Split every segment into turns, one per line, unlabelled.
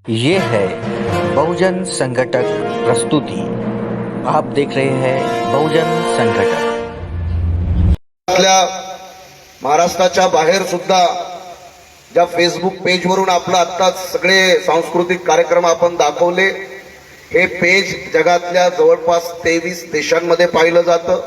ये है बहुजन संघटक प्रस्तुति। आप देख रहे हैं बहुजन संघटक।
आपल्या महाराष्ट्राच्या बाहेर सुद्धा ज्या फेसबुक पेजवरून आपला आत्ताच सगळे सांस्कृतिक कार्यक्रम आपण दाखवले, हे पेज जगातल्या जवळपास 23 देशांमध्ये पाहिलं जातं।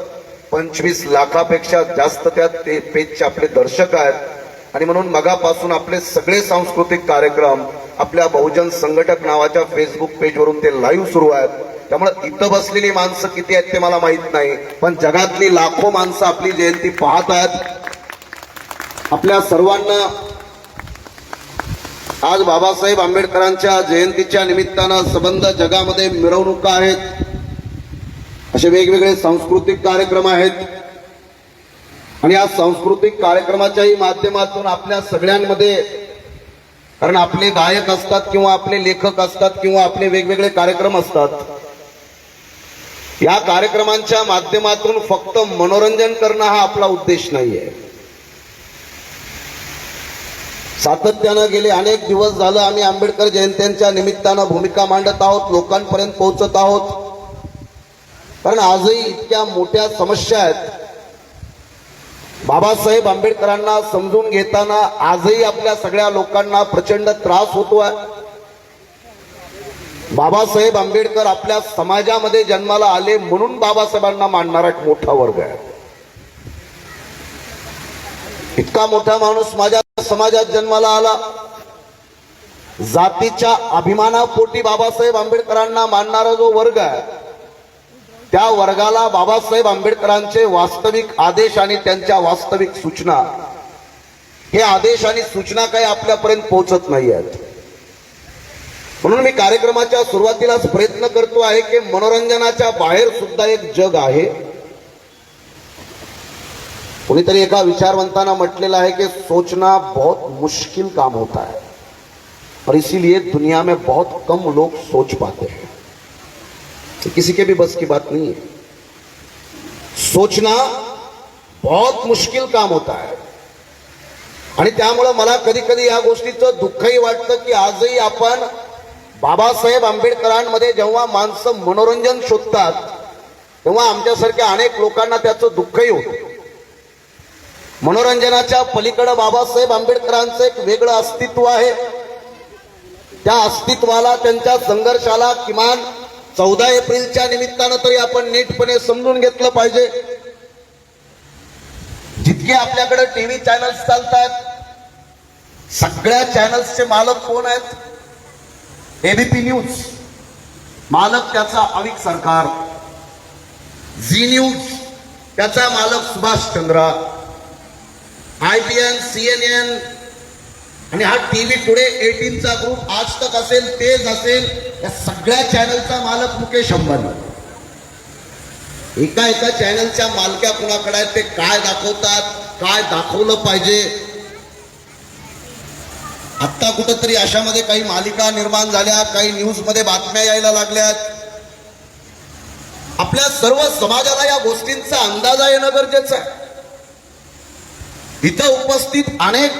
25 लाखापेक्षा जास्त त्या पेजचे आपले दर्शक आहेत आणि म्हणून मगापासून आपले सगळे सांस्कृतिक कार्यक्रम आपल्या बहुजन संघटक नावाच्या फेसबुक पेजवरून ते लाईव्ह सुरू आहेत। त्यामुळे इथं बसलेली माणसं किती आहेत ते मला माहित नाही, पण जगातली लाखो माणसं आपली जयंती पाहत आहेत। आपल्या सर्वांना आज बाबासाहेब आंबेडकरांच्या जयंतीच्या निमित्तानं सबंध जगामध्ये मिरवणुका आहेत, असे वेगवेगळे सांस्कृतिक कार्यक्रम आहेत आणि या सांस्कृतिक कार्यक्रमाच्याही माध्यमातून आपल्या सगळ्यांमध्ये, कारण आपले गायक असतात किंवा आपले लेखक असतात किंवा आपले वेगवेगळे कार्यक्रम असतात, या कार्यक्रमांच्या माध्यमातून फक्त मनोरंजन करणं हा आपला उद्देश नाहीये। सातत्यानं गेले अनेक दिवस झालं आम्ही आंबेडकर जयंत्यांच्या निमित्तानं भूमिका मांडत आहोत, लोकांपर्यंत पोहोचत आहोत, कारण आजही इतक्या मोठ्या समस्या आहेत। बाबासाहेब आंबेडकरांना समजून घेताना आजही आपल्या सगळ्या लोकांना प्रचंड त्रास होतोय। बाबासाहेब आंबेडकर आपल्या समाजामध्ये जन्माला आले म्हणून बाबासाहेबांना मानणारा एक मोठा वर्ग आहे। इतका मोठा माणूस माझ्या समाजात जन्माला आला, जातीच्या अभिमानापोटी बाबासाहेब आंबेडकरांना मानणारा जो वर्ग आहे, त्या वर्गाला बाबासाहेब आंबेडकरांचे वास्तविक आदेश आणि त्यांच्या वास्तविक सूचना, हे आदेश आणि सूचना काही आपल्यापर्यंत पोहोचत नाही आहेत। म्हणून मी कार्यक्रमाच्या सुरुवातीलाच प्रयत्न करतो आहे की मनोरंजनाच्या बाहेर सुद्धा एक जग आहे। कोणीतरी एका विचारवंतांना म्हटलेलं आहे की सोचना बहुत मुश्किल काम होता है और इसीलिए दुनिया में बहुत कम लोग सोच पाते हैं। किसी के भी बस की बात नहीं है। सोचना बहुत मुश्किल काम होता है आणि त्यामुळे मला कधी कधी या गोष्टीचं दुःखही वाटतं की आजही आपण बाबासाहेब आंबेडकरांमध्ये जेव्हा माणसं मनोरंजन शोधतात तेव्हा आमच्यासारख्या अनेक लोकांना त्याचं दुःखही होतं। मनोरंजनाच्या पलीकडे बाबासाहेब आंबेडकरांचं एक वेगळं अस्तित्व आहे। त्या अस्तित्वाला, त्यांच्या संघर्षाला किमान 14 एप्रिलच्या निमित्तानं तरी आपण नीटपणे समजून घेतलं पाहिजे। जितके आपल्याकडे टीव्ही चॅनल्स चालतात, सगळ्या चॅनल्सचे मालक कोण आहेत? एबीपी न्यूज मालक त्याचा अविक सरकार, झी न्यूज त्याचा मालक सुभाष चंद्रा, IBN, CNN आणि हा टीव्ही टुडे 18चा ग्रुप, आज तक असेल, तेज असेल, या सगळ्या चॅनलचा मालक मुकेश अंबानी। एका एका चॅनलच्या मालक्या कुणाकडे आहेत, ते काय दाखवतात, काय दाखवलं पाहिजे, आता कुठंतरी अशामध्ये काही मालिका निर्माण झाल्या, काही न्यूज मध्ये बातम्या यायला लागल्यात। आपल्या सर्व समाजाला या गोष्टींचा अंदाज येणं गरजेचं आहे। इथं उपस्थित अनेक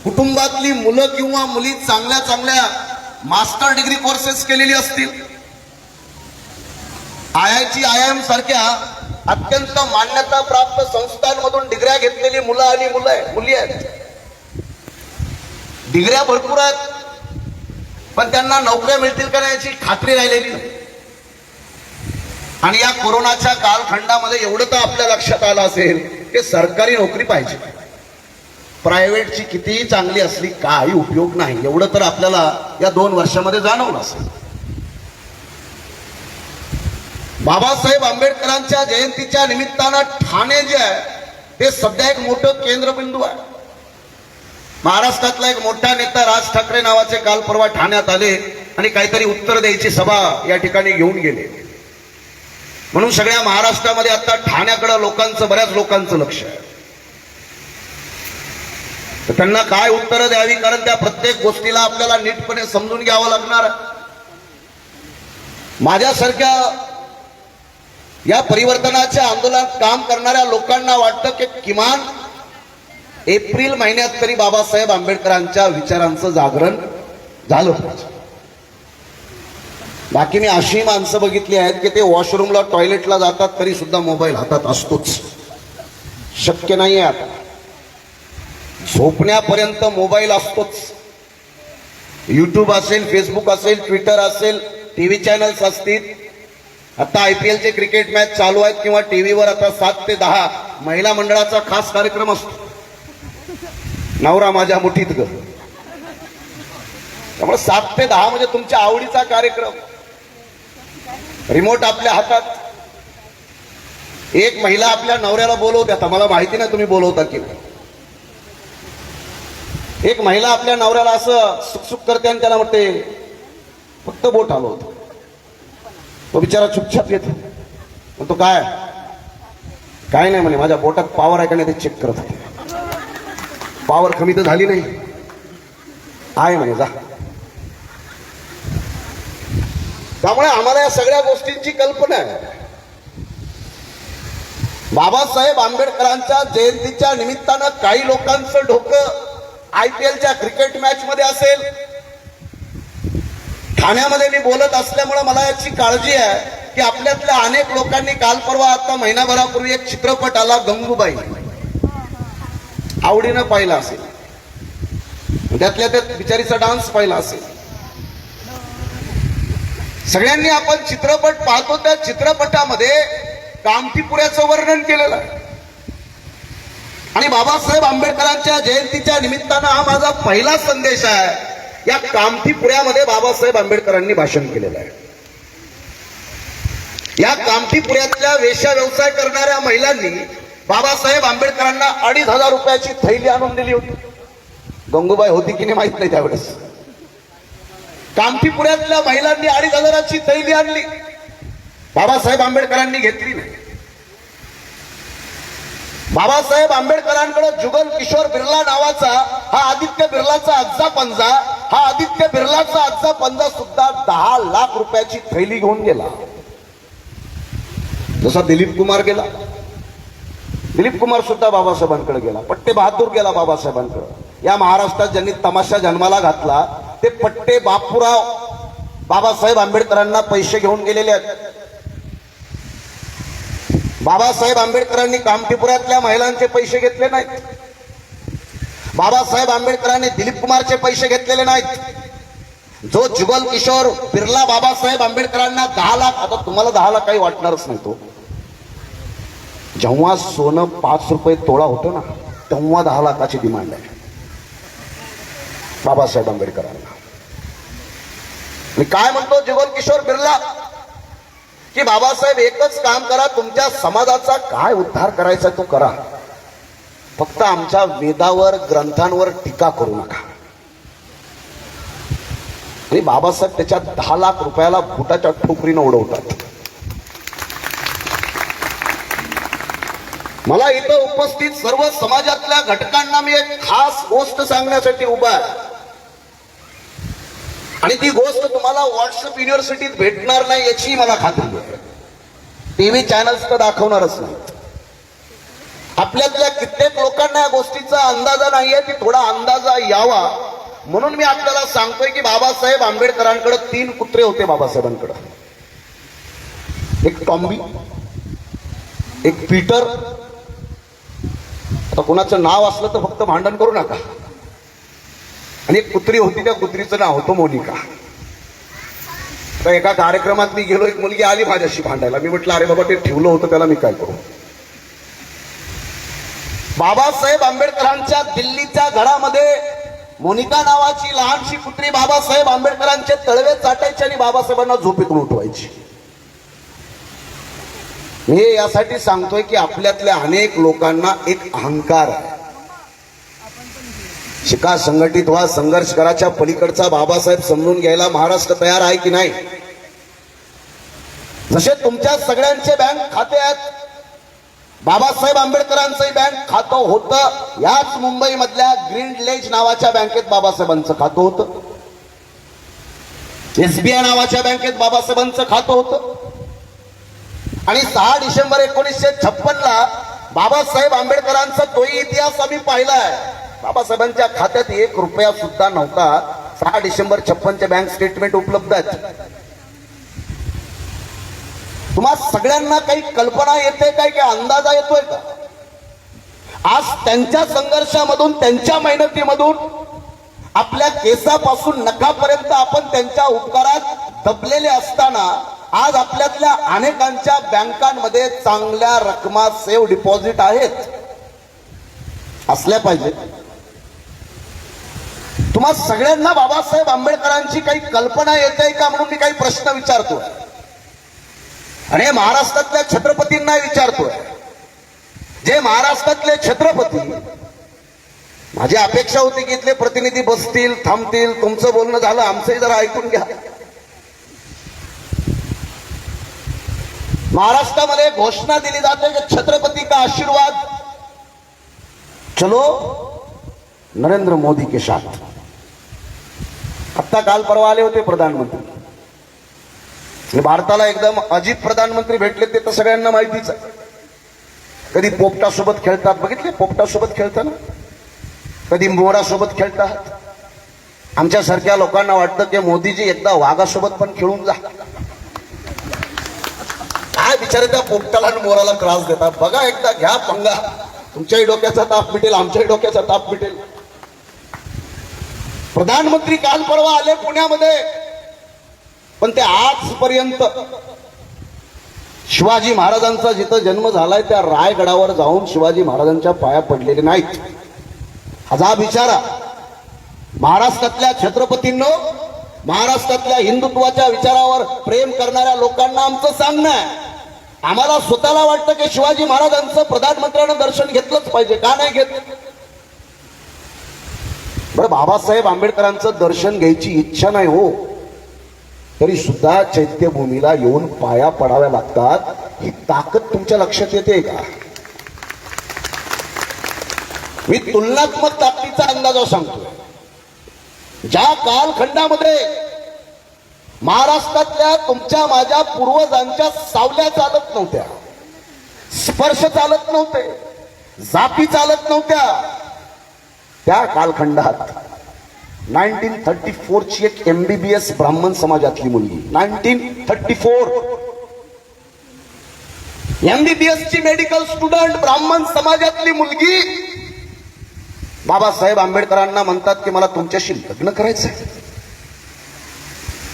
कुटुंबातली मुलं किंवा मुली चांगल्या चांगल्या मास्टर डिग्री कोर्सेस केलेली असतील, IIT, IIM सारख्या अत्यंत मान्यता प्राप्त संस्थांमधून डिग्र्या घेतलेली मुलं आणि मुली आहेत। डिग्र्या भरपूर आहेत, पण त्यांना नोकऱ्या मिळतील का याची खात्री राहिलेली नाही। आणि या कोरोनाच्या कालखंडामध्ये एवढं तर आपल्या लक्षात आलं असेल की सरकारी नोकरी पाहिजे, प्रायव्हेटची कितीही चांगली असली काही उपयोग नाही, एवढं तर आपल्याला या 2 वर्षामध्ये जाणवलं असेल। बाबासाहेब आंबेडकरांच्या जयंतीच्या निमित्तानं ठाणे जे आहे ते सध्या एक मोठं केंद्रबिंदू आहे। महाराष्ट्रातला एक मोठा नेता राज ठाकरे नावाचे काल परवा ठाण्यात आले आणि काहीतरी उत्तर द्यायची सभा या ठिकाणी घेऊन गेले। म्हणून सगळ्या महाराष्ट्रामध्ये आता ठाण्याकडे लोकांचं, बऱ्याच लोकांचं लक्ष आहे। तर त्यांना काय उत्तरं द्यावी, कारण त्या प्रत्येक गोष्टीला आपल्याला नीटपणे समजून घ्यावं लागणार आहे। माझ्यासारख्या या परिवर्तनाच्या आंदोलनात काम करणाऱ्या लोकांना वाटतं की किमान एप्रिल महिन्यात तरी बाबासाहेब आंबेडकरांच्या विचारांचं जागरण झालं पाहिजे. बाकी मी अशी माणसं बघितली आहेत की ते वॉशरूमला टॉयलेटला जातात तरी सुद्धा मोबाईल हातात असतोच. शक्य नाही आहे आता. झोपण्यापर्यंत मोबाईल असतोच. युट्यूब असेल, फेसबुक असेल, ट्विटर असेल, टीव्ही चॅनल्स असतील. आता IPL चे क्रिकेट मॅच चालू आहेत किंवा टीव्हीवर आता 7 ते 10 महिला मंडळाचा खास कार्यक्रम असतो, नवरा माझ्या मुठीत ग. त्यामुळे 7 ते 10 म्हणजे तुमच्या आवडीचा कार्यक्रम. रिमोट आपल्या हातात. एक महिला आपल्या नवऱ्याला बोलवते. आता मला माहिती नाही तुम्ही बोलवता की नाही. एक महिला आपल्या नवऱ्याला असं सुकसुक करते आणि त्याला म्हणते फक्त बोट हलवतो. तो बिचारा चुपचाप येतो. म्हणतो काय काय नाही म्हणे, माझ्या बोटात पॉवर आहे का नाही ते चेक करत होते. पॉवर कमी तर झाली नाही आहे म्हणे, जा. त्यामुळे आम्हाला या सगळ्या गोष्टींची कल्पना आहे. बाबासाहेब आंबेडकरांच्या जयंतीच्या निमित्तानं काही लोकांचं डोकं IPLच्या क्रिकेट मॅच मध्ये असेल. ठाण्यामध्ये मी बोलत असल्यामुळे मला याची काळजी आहे की आपल्यातल्या अनेक लोकांनी काल परवा आता महिनाभरापूर्वी एक चित्रपट आला गंगूबाई, आवडीनं पाहिला असेल. त्यातल्या त्यात बिचारीचा डान्स पाहिला असेल. सगळ्यांनी आपण चित्रपट पाहतो. त्या चित्रपटामध्ये कामठीपुऱ्याचं वर्णन केलेलं आहे. आणि बाबासाहेब आंबेडकरांच्या जयंतीच्या निमित्तानं हा माझा पहिला संदेश आहे. या कामठीपुऱ्यामध्ये बाबासाहेब आंबेडकरांनी भाषण केलेलं आहे. या कामठीपुऱ्यातल्या वेश्या व्यवसाय करणाऱ्या महिलांनी बाबासाहेब आंबेडकरांना 2,500 रुपयाची थैली आणून दिली होती. गंगूबाई होती की नाही माहित नाही त्यावेळेस. कामठीपुऱ्यातल्या महिलांनी 2,500ची थैली आणली. बाबासाहेब आंबेडकरांनी घेतली नाही. बाबासाहेब आंबेडकरांकडे जुगल किशोर बिर्ला नावाचा हा आदित्य बिर्लाचा आज्जा पंजा, हा आदित्य बिर्लाचा आज्जा पंजा सुद्धा 10 लाख रुपयाची थैली घेऊन गेला. जसा दिलीप कुमार गेला, दिलीप कुमार सुद्धा बाबासाहेबांकडे गेला. पट्टे बहादूर गेला बाबासाहेबांकडे. या महाराष्ट्रात ज्यांनी तमाशा जन्माला घातला ते पट्टे बापूराव बाबासाहेब आंबेडकरांना पैसे घेऊन गेलेले आहेत. बाबासाहेब आंबेडकरांनी कामठीपुऱ्यातल्या महिलांचे पैसे घेतले नाहीत. बाबासाहेब आंबेडकरांनी दिलीप कुमारचे पैसे घेतलेले नाहीत. जो जुगल किशोर बिर्ला बाबासाहेब आंबेडकरांना 10 लाख, आता तुम्हाला 10 लाख काही वाटणारच नाही. तो जेव्हा सोनं 5 रुपये तोळा होतं ना तेव्हा 10 लाखाची डिमांड आहे बाबासाहेब आंबेडकरांना. मी काय म्हणतो जुगल किशोर बिर्ला की बाबासाहेब एकच काम करा, तुमच्या समाजाचा काय उद्धार करायचा तो करा, फक्त आमच्या वेदावर ग्रंथांवर टीका करू नका. आणि बाबासाहेब त्याच्या 10 लाख रुपयाला बुटाच्या ठोकरीनं उडवतात. मला इथं उपस्थित सर्व समाजातल्या घटकांना मी एक खास गोष्ट सांगण्यासाठी उभा आहे. आणि ती गोष्ट तुम्हाला व्हॉट्सअप युनिव्हर्सिटीत भेटणार नाही याची मला खात्री आहे. टीव्ही चॅनल्स तर दाखवणारच नाही. आपल्यातल्या कित्येक लोकांना या गोष्टीचा अंदाजा नाहीये की थोडा अंदाजा यावा म्हणून मी आपल्याला सांगतोय की बाबासाहेब आंबेडकरांकडे 3 कुत्रे होते. बाबासाहेबांकडे एक टॉम्बी, एक पीटर, आता कोणाचं नाव असलं तर फक्त भांडण करू नका, आणि एक कुत्री होती. त्या कुत्रीचं नाव होतं मोनिका. तर एका कार्यक्रमात मी गेलो, एक मुलगी आली माझ्याशी भांडायला. मी म्हटलं अरे बाबा ते ठेवलं होतं त्याला मी काय करू. बाबासाहेब आंबेडकरांच्या दिल्लीच्या घरामध्ये मोनिका नावाची लहानशी कुत्री बाबासाहेब आंबेडकरांचे तळवे चाटायची आणि बाबासाहेबांना झोपेतून उठवायची. मी यासाठी सांगतोय की आपल्यातल्या अनेक लोकांना एक अहंकार आहे. शिका, संघटित व्हा, संघर्ष कराच्या पलीकडचा बाबासाहेब समजून घ्यायला महाराष्ट्र तयार आहे की नाही. जसे तुमच्या सगळ्यांचे बँक खाते आहेत, बाबासाहेब आंबेडकरांचंही बँक खातं होतं. याच मुंबई मधल्या ग्रीन लेज नावाच्या बँकेत बाबासाहेबांचं खातं होतं. SBI नावाच्या बँकेत बाबासाहेबांचं खातं होतं. आणि 6 डिसेंबर 1956ला बाबासाहेब आंबेडकरांचा तोही इतिहास आम्ही पाहिलाय. बाबासाहेबांच्या खात्यात 1 रुपया सुद्धा नव्हता. 6 डिसेंबर 56चे बँक स्टेटमेंट उपलब्ध आहेत. तुम्हा सगळ्यांना काही कल्पना येते काय, की अंदाजा येतोय का? आज त्यांच्या संघर्षामधून, त्यांच्या मेहनतीमधून आपल्या केसापासून नखापर्यंत आपण त्यांच्या उपकारात दबलेले असताना आज आपल्यातल्या अनेकांच्या बँकांमध्ये चांगल्या रकमा सेव्ह डिपॉझिट आहेत, असल्या पाहिजे. तुम्हा सगळ्यांना बाबासाहेब आंबेडकरांची काही कल्पना येते का म्हणून मी काही प्रश्न विचारतोय. आणि महाराष्ट्रातल्या छत्रपतींना विचारतोय. जे महाराष्ट्रातले छत्रपती, माझी अपेक्षा होती की इथले प्रतिनिधी बसतील, थांबतील, तुमचं बोलणं झालं, आमचंही जरा ऐकून घ्या. महाराष्ट्रामध्ये घोषणा दिली जाते की छत्रपती का आशीर्वाद, चलो नरेंद्र मोदी के साथ. आता काल परवा आले होते प्रधानमंत्री. भारताला एकदम अजित प्रधानमंत्री भेटले, ते तर सगळ्यांना माहितीच आहे. कधी पोपटासोबत खेळतात, बघितले पोपटासोबत खेळताना, कधी मोरासोबत खेळतात. आमच्यासारख्या लोकांना वाटतं की मोदीजी एकदा वाघासोबत पण खेळून जा. काय बिचारे त्या पोपटाला आणि मोराला त्रास देतात. बघा एकदा घ्या पंगा, तुमच्याही डोक्याचा ताप मिटेल, आमच्याही डोक्याचा ताप मिटेल. प्रधानमंत्री काल परवा आले पुण्यामध्ये, पण ते आजपर्यंत शिवाजी महाराजांचा जिथं जन्म झालाय त्या रायगडावर जाऊन शिवाजी महाराजांच्या पाया पडलेले नाहीत. हा विचारा. महाराष्ट्रातल्या छत्रपतींनो, महाराष्ट्रातल्या हिंदुत्वाच्या विचारावर प्रेम करणाऱ्या लोकांना आमचं सांगणं आहे, आम्हाला स्वतःला वाटतं की शिवाजी महाराजांचं प्रधानमंत्र्यांना दर्शन घेतलंच पाहिजे. का नाही घेत? बरं, बाबासाहेब आंबेडकरांचं दर्शन घ्यायची इच्छा नाही हो, तरी सुद्धा चैत्यभूमीला येऊन पाया पडाव्या लागतात. ही ताकद तुमच्या लक्षात येते का? मी तुलनात्मक ताकदीचा अंदाज सांगतोय. ज्या कालखंडामध्ये महाराष्ट्रातल्या तुमच्या माझ्या पूर्वजांच्या सावल्या चालत नव्हत्या, स्पर्श चालत नव्हते, जाती चालत नव्हत्या, त्या कालखंडात 1934 ची एक MBBS ब्राह्मण समाजातली मुलगी, 1934 MBBS ची मेडिकल स्टुडंट ब्राह्मण समाजातली मुलगी बाबासाहेब आंबेडकरांना म्हणतात की मला तुमच्याशी लग्न करायचंय.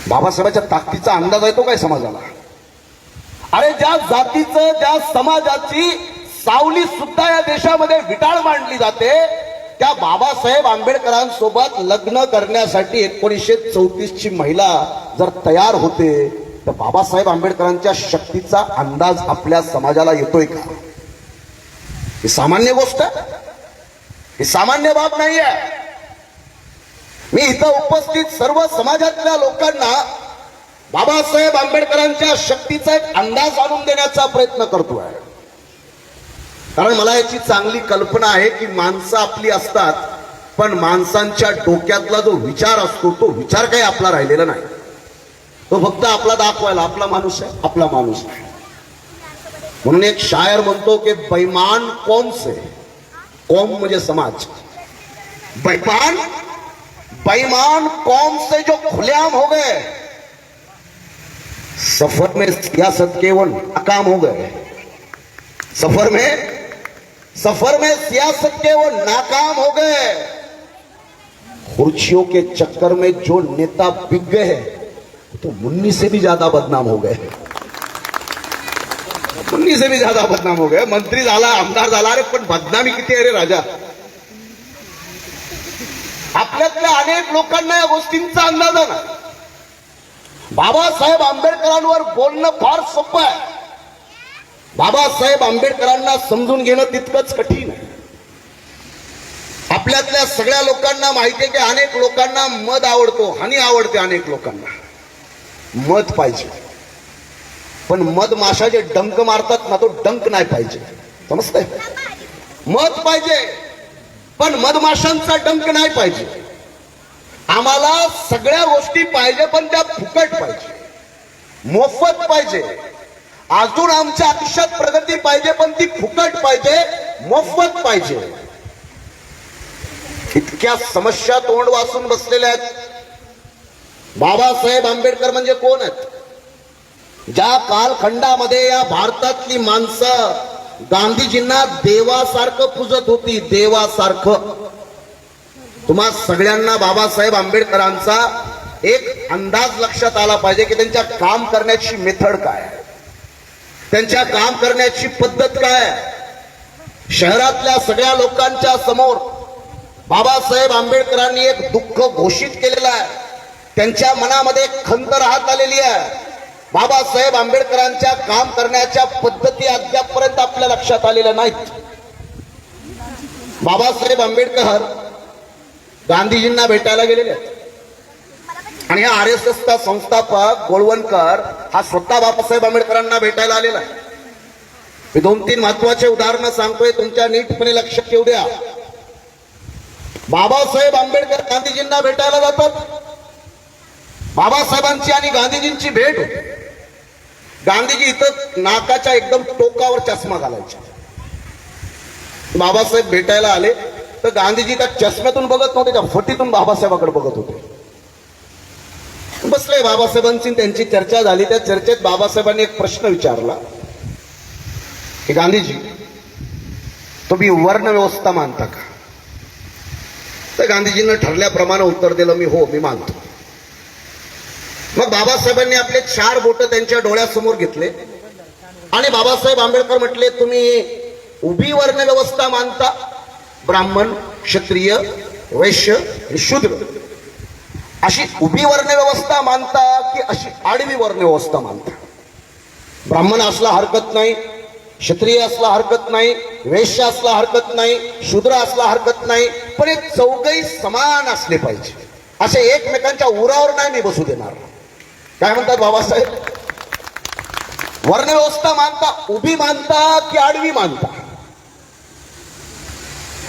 बाबासाहेबांच्या ताकदीचा अंदाज येतो काय समाजाला? अरे ज्या जातीचं, ज्या समाजाची सावली सुद्धा या देशामध्ये विटाळ मांडली जाते, त्या बाबासाहेब आंबेडकरांसोबत लग्न करण्यासाठी 1934 ची महिला जर तयार होते, तर बाबासाहेब आंबेडकरांच्या शक्तीचा अंदाज आपल्या समाजाला येतोय का? ही सामान्य गोष्ट आहे, ही सामान्य बाब नाही आहे. मी इथं उपस्थित सर्व समाजातल्या लोकांना बाबासाहेब आंबेडकरांच्या शक्तीचा एक अंदाज आणून देण्याचा प्रयत्न करतोय. कारण मला याची चांगली कल्पना आहे की माणसं आपली असतात, पण माणसांच्या डोक्यातला जो विचार असतो तो विचार काही आपला राहिलेला नाही. तो फक्त आपला दाखवायला, आपला माणूस आहे, आपला माणूस आहे. म्हणून एक शायर म्हणतो की बेईमान कौन से, कौम म्हणजे समाज, बेईमान बेईमान कौम से जो खुलेआम हो गए, सफर में सियासत के वो नाकाम हो गए. सफर में सियासत के वो नाकाम हो गए. कुर्सियों के चक्कर में जो नेता बिक गए तो मुन्नी से भी ज्यादा बदनाम हो गए. मुन्नी से भी ज्यादा बदनाम हो गए. मंत्री झाला, आमदार झाला, अरे पण बदनामी किती आहे रे राजा. आपल्यातल्या अनेक लोकांना या गोष्टींचा अंदाज आहे. बाबासाहेब आंबेडकरांवर बोलणं फार सोपं आहे, बाबासाहेब आंबेडकरांना समजून घेणं तितकंच कठीण आहे. आपल्यातल्या सगळ्या लोकांना माहिती आहे की अनेक लोकांना मध आवडतो, हानी आवडते. अनेक लोकांना मध पाहिजे, पण मध माशा जे डंक मारतात ना, तो डंक नाही पाहिजे. समजतंय? मध पाहिजे, पण मधमाशांचा डंक नाही पाहिजे. आम्हाला सगळ्या गोष्टी पाहिजे, पण त्या फुकट पाहिजे, मोफत पाहिजे. अजून आमच्या आयुष्यात प्रगती पाहिजे, पण ती फुकट पाहिजे, मोफत पाहिजे. इतक्या समस्या तोंड वासून बसलेल्या आहेत. बाबासाहेब आंबेडकर म्हणजे कोण आहेत? ज्या कालखंडामध्ये या भारतातली माणसं गांधीजींना देवासारखं पूजत होती, देवासारखं. तुम्हा सगळ्यांना बाबासाहेब आंबेडकरांचा एक अंदाज लक्षात आला पाहिजे की त्यांच्या काम करण्याची मेथड काय आहे, त्यांच्या काम करण्याची पद्धत काय आहे. शहरातल्या सगळ्या लोकांच्या समोर बाबासाहेब आंबेडकरांनी एक दुःख घोषित केलेलं आहे. त्यांच्या मनामध्ये खंत राहत आलेली आहे. बाबासाहेब आंबेडकरांच्या काम करण्याच्या पद्धती अद्यापपर्यंत आपल्या लक्षात आलेल्या नाहीत. बाबासाहेब आंबेडकर गांधीजींना भेटायला गेलेले आहेत आणि हा RSSचा संस्थापक गोळवणकर हा स्वतः बाबासाहेब आंबेडकरांना भेटायला आलेला आहे. मी 2-3 महत्वाचे उदाहरणं सांगतोय, तुमच्या नीटपणे लक्षात ठेवू द्या. बाबासाहेब आंबेडकर गांधीजींना भेटायला जातात. बाबासाहेबांची आणि गांधीजींची भेट होते. गांधीजी इथं नाकाच्या एकदम टोकावर चष्मा घालायचे. बाबासाहेब भेटायला आले तर गांधीजी त्या चष्म्यातून बघत नव्हते, त्या फटीतून बाबासाहेबांकडे बघत होते. बसले बाबासाहेबांची त्यांची चर्चा झाली. त्या चर्चेत बाबासाहेबांनी एक प्रश्न विचारला की गांधीजी, तुम्ही वर्ण व्यवस्था मानता का? तर गांधीजींना ठरल्याप्रमाणे उत्तर दिलं, मी हो, मी मानतो. मग बाबासाहेबांनी आपले 4 बोट त्यांच्या डोळ्यासमोर घेतले आणि बाबासाहेब आंबेडकर म्हटले, तुम्ही उभी वर्ण व्यवस्था मानता? ब्राह्मण, क्षत्रिय, वैश्य आणि शूद्र अशी उभी वर्ण व्यवस्था मानता की अशी आडवी वर्ण व्यवस्था मानता? ब्राह्मण असला हरकत नाही, क्षत्रिय असला हरकत नाही, वैश्य असला हरकत नाही, शूद्र असला हरकत नाही, पण हे चौघही समान असले पाहिजे. असे एकमेकांच्या उरावर नाही मी बसू देणार. काय म्हणतात बाबासाहेब? वर्ण व्यवस्था मानता, उभी मानता की आडवी मानता?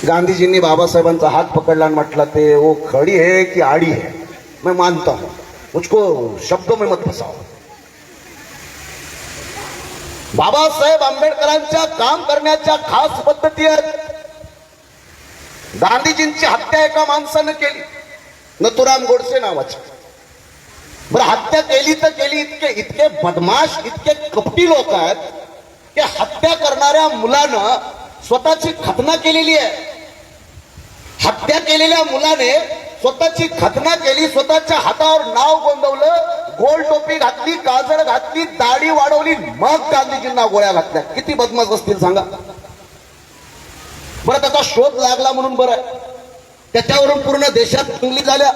गांधीजींनी बाबासाहेबांचा हात पकडला आणि म्हटला, ते वो खड़ी है कि आड़ी है, मैं मानता हूं, मुझको शब्दों में मत फसाओ. बाबासाहेब आंबेडकरांच्या काम करण्याच्या खास पद्धती आहेत. गांधीजींची हत्या एका माणसानं केली, नथुराम गोडसे नावाचे. बरं, हत्या केली तर केली. इतके बदमाश, इतके कपटी लोक आहेत की हत्या करणाऱ्या मुलानं स्वतःची खतना केलेली आहे. हत्या केलेल्या मुलाने स्वतःची खतना केली, स्वतःच्या हातावर नाव गोंदवलं, गोल टोपी घातली, काजळ घातली, दाढी वाढवली, मग गांधीजींना गोळ्या घातल्या. किती बदमाश असतील सांगा बरं. त्याचा शोध लागला म्हणून बरं, त्याच्यावरून पूर्ण देशात दंगली झाल्या,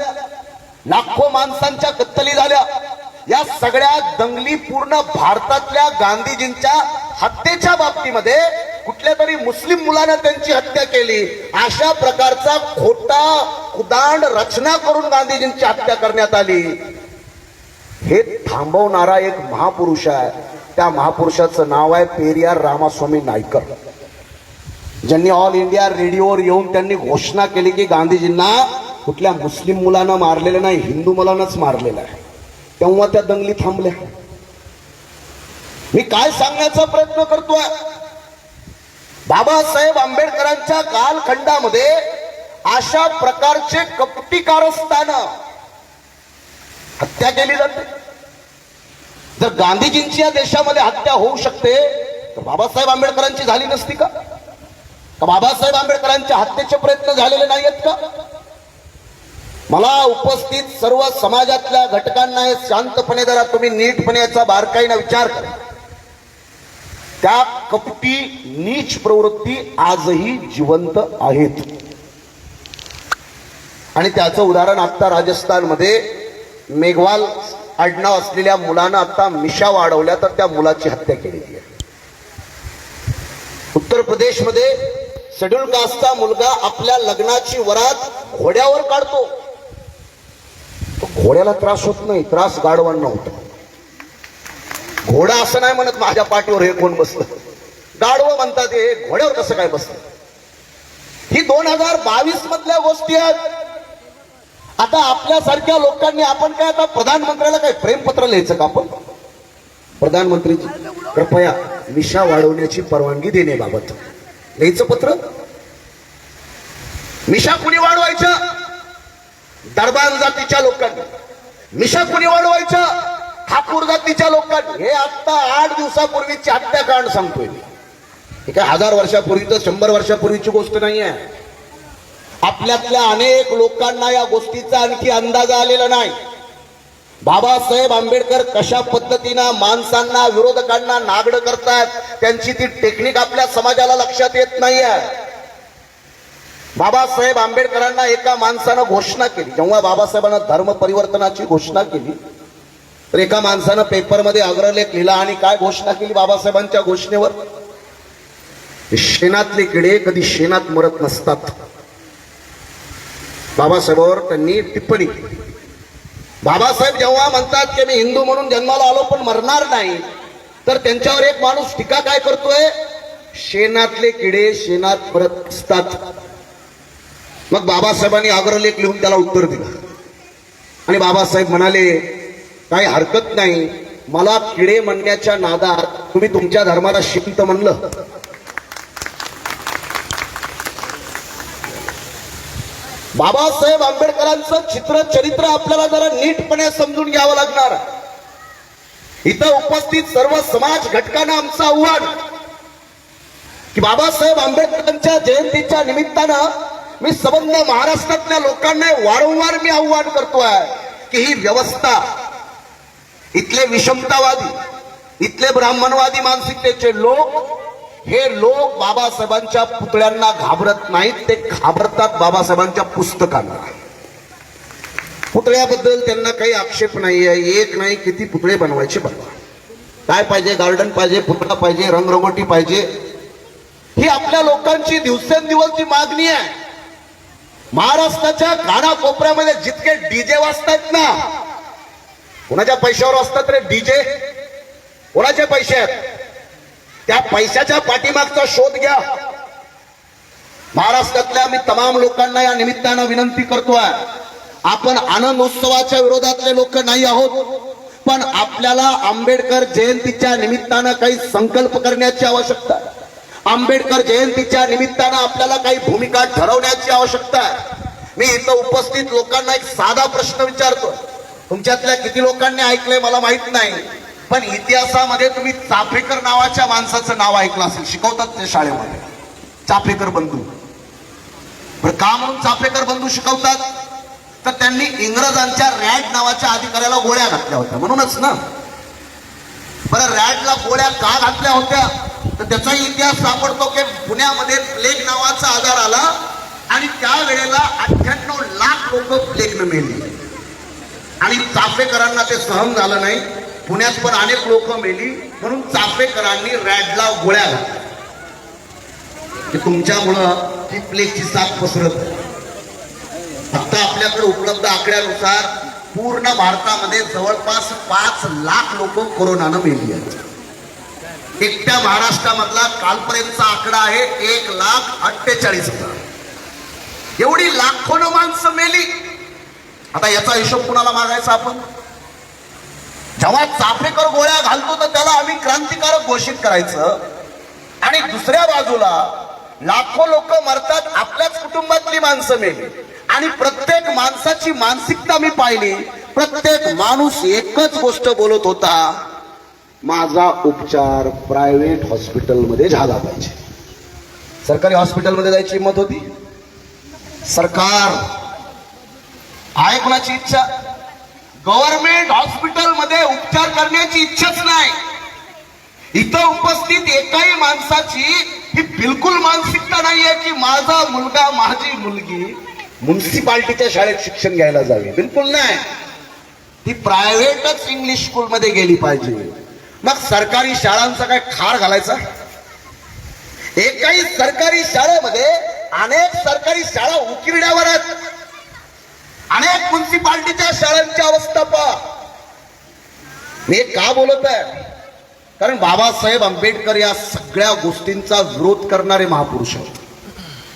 लाखो माणसांच्या कत्तली झाल्या. या सगळ्या दंगली पूर्ण भारतातल्या गांधीजींच्या हत्येच्या बाबतीमध्ये कुठल्या तरी मुस्लिम मुलानं त्यांची हत्या केली, अशा प्रकारचा खोटा उदांड रचना करून गांधीजींची हत्या करण्यात आली. हे थांबवणारा एक महापुरुष आहे. त्या महापुरुषाचं नाव आहे पेरियार रामास्वामी नायकर, ज्यांनी ऑल इंडिया रेडिओवर येऊन त्यांनी घोषणा केली की गांधीजींना कुठल्या मुस्लिम मुलानं मारलेलं नाही, हिंदू मुलानंच मारलेलं आहे. तेव्हा त्या दंगली थांबल्या. मी काय सांगण्याचा प्रयत्न करतोय, बाबासाहेब आंबेडकरांच्या कालखंडामध्ये अशा प्रकारचे कपटी कारस्थानं हत्या केली जाते. जर गांधीजींची या देशामध्ये हत्या होऊ शकते तर बाबासाहेब आंबेडकरांची झाली नसती का? बाबासाहेब आंबेडकरांच्या हत्येचे प्रयत्न झालेले नाहीत का? मला उपस्थित सर्व समाजातल्या घटकांना हे शांतपणे, जरा तुम्ही नीटपणे याचा बारकाईने विचार करा. त्या कपटी नीच प्रवृत्ती आजही जिवंत आहेत आणि त्याचं उदाहरण आता राजस्थानमध्ये मेघवाल आडनाव असलेल्या मुलानं आता मिशा वाढवल्या तर त्या मुलाची हत्या केलेली आहे. उत्तर प्रदेशमध्ये शेड्यूल कास्टचा मुलगा आपल्या लग्नाची वरात घोड्यावर काढतो. घोड्याला त्रास होत नाही, त्रास गाढवांना होतो. घोडा असं नाही म्हणत माझ्या पाठीवर हे कोण बसलं, गाढवं म्हणतात हे घोड्यावर कसं काय बसलं. ही 2022 मधल्या गोष्टी आहेत. आता आपल्यासारख्या लोकांनी आपण काय, आता प्रधानमंत्र्याला काय प्रेमपत्र लिहायचं का? आपण प्रधानमंत्रीजी कृपया मिशा वाढवण्याची परवानगी देण्याबाबत लिहायचं पत्र. मिशा कुणी वाढवायचं? दरबार जातीच्या लोकांनी. मिशा कुणी वाढवायच्या? ठाकूर जातीच्या लोकांनी. हे आता 8 दिवसापूर्वीची हत्याकांड सांगतोय मी. हे काय 1000 वर्षापूर्वीच 100 वर्षापूर्वीची गोष्ट नाही आहे. आपल्यातल्या अनेक लोकांना या गोष्टीचा आणखी अंदाज आलेला नाही. बाबासाहेब आंबेडकर कशा पद्धतीनं माणसांना, विरोधकांना नागडं करतात, त्यांची ती टेक्निक आपल्या समाजाला लक्षात येत नाहीये. बाबासाहेब आंबेडकरांना एका माणसानं घोषणा केली. जेव्हा बाबासाहेबांना धर्म परिवर्तनाची घोषणा केली तर एका माणसानं पेपरमध्ये अग्रलेख लिहिला आणि काय घोषणा केली बाबासाहेबांच्या घोषणेवर? शेणातले किडे कधी शेणात मरत नसतात. बाबासाहेबांवर त्यांनी टिप्पणी केली. बाबासाहेब जेव्हा म्हणतात की मी हिंदू म्हणून जन्माला आलो पण मरणार नाही, तर त्यांच्यावर एक माणूस टीका काय करतोय? शेणातले किडे शेणात मरत असतात. मग बाबासाहेबांनी अग्रलेख लिहून त्याला उत्तर दिलं आणि बाबासाहेब म्हणाले काही हरकत नाही, मला किडे म्हणण्याच्या नादात तुम्ही तुमच्या धर्माला शिंत म्हणलं. बाबासाहेब आंबेडकरांचं चित्र चरित्र आपल्याला जरा नीटपणे समजून घ्यावं लागणार. इथं उपस्थित सर्व समाज घटकांना आमचं आव्हान की बाबासाहेब आंबेडकरांच्या जयंतीच्या निमित्तानं मी संबंध महाराष्ट्रातल्या लोकांना वारंवार मी आव्हान करतोय की ही व्यवस्था, इथले विषमतावादी, इथले ब्राह्मणवादी मानसिकतेचे लोक, हे लोक बाबासाहेबांच्या पुतळ्यांना घाबरत नाहीत, ते घाबरतात बाबासाहेबांच्या पुस्तकांना. पुतळ्याबद्दल त्यांना काही आक्षेप नाहीये. एक नाही किती पुतळे बनवायचे बनवा. काय पाहिजे? गार्डन पाहिजे, पुतळा पाहिजे, रंगरंगोटी पाहिजे. ही आपल्या लोकांची दिवसेंदिवस जी मागणी आहे. महाराष्ट्राच्या कानाकोपऱ्यामध्ये जितके डीजे वाजतात ना, कोणाच्या पैशावर वाजतात रे डीजे? कोणाचे पैसे आहेत? त्या पैशाच्या पाठीमागचा शोध घ्या. महाराष्ट्रातल्या मी तमाम लोकांना या निमित्तानं विनंती करतोय, आपण आनंद उत्सवाच्या विरोधातले लोक नाही आहोत, पण आपल्याला आंबेडकर जयंतीच्या निमित्तानं काही संकल्प करण्याची आवश्यकता आहे. आंबेडकर जयंतीच्या निमित्तानं आपल्याला काही भूमिका ठरवण्याची आवश्यकता आहे. मी इथं उपस्थित लोकांना एक साधा प्रश्न विचारतो. तुमच्यातल्या किती लोकांनी ऐकलंय मला माहित नाही, पण इतिहासामध्ये तुम्ही चाफेकर नावाच्या माणसाचं नाव ऐकलं असेल. शिकवतात ते शाळेमध्ये, चाफेकर बंधू. बरं, का म्हणून चाफेकर बंधू शिकवतात? तर त्यांनी इंग्रजांच्या रॅड नावाच्या अधिकाऱ्याला गोळ्या घातल्या होत्या म्हणूनच ना. बरं, रॅडला गोळ्या का घातल्या होत्या? तर त्याचा इतिहास सापडतो की पुण्यामध्ये प्लेग नावाचा आजार आला आणि त्यावेळेला 98 लाख लोक प्लेगनं मेली आणि चाफेकरांना ते सहन झालं नाही. पुण्यात पण अनेक लोक मेली, म्हणून चाफेकरांनी रॅडला गोळ्या घातल्या की तुमच्यामुळं ती प्लेगची साथ पसरत. आता आपल्याकडे उपलब्ध आकड्यानुसार पूर्ण भारतामध्ये जवळपास 5 लाख लोक कोरोनानं मेली आहेत. एकट्या महाराष्ट्रामधला कालपर्यंतचा आकडा आहे 1,48,000. एवढी लाखोनं माणसं मेली. आता याचा हिशोब कुणाला मागायचा आपण? जेव्हा चाफेकर गोळ्या घालतो तर त्याला आम्ही क्रांतिकारक घोषित करायचं आणि दुसऱ्या बाजूला लाखो लोक मरतात, आपल्याच कुटुंबातली माणसं मेली आणि प्रत्येक माणसाची मानसिकता मी पाहिली. प्रत्येक माणूस एकच गोष्ट बोलत होता, माझा उपचार प्रायव्हेट हॉस्पिटलमध्ये झाला पाहिजे. सरकारी हॉस्पिटलमध्ये जायची हिंमत होती? सरकार आहे कोणाची इच्छा? गव्हर्नमेंट हॉस्पिटलमध्ये उपचार करण्याची इच्छाच नाही. इथं उपस्थित एकाही माणसाची ही बिलकुल मानसिकता नाहीये की माझा मुलगा, माझी मुलगी म्युन्सिपाल्टीच्या शाळेत शिक्षण घ्यायला जावी. बिलकुल नाही. ती प्रायव्हेटच इंग्लिश स्कूलमध्ये गेली पाहिजे. मग सरकारी शाळांचा काय खार घालायचा? एकाही सरकारी शाळेमध्ये अनेक सरकारी शाळा उकिरड्यावर आहेत. अनेक म्युन्सिपाल्टीच्या शाळांची अवस्था पहा. मी का बोलत आहे? कारण बाबासाहेब आंबेडकर या सगळ्या गोष्टींचा विरोध करणारे महापुरुष आहेत.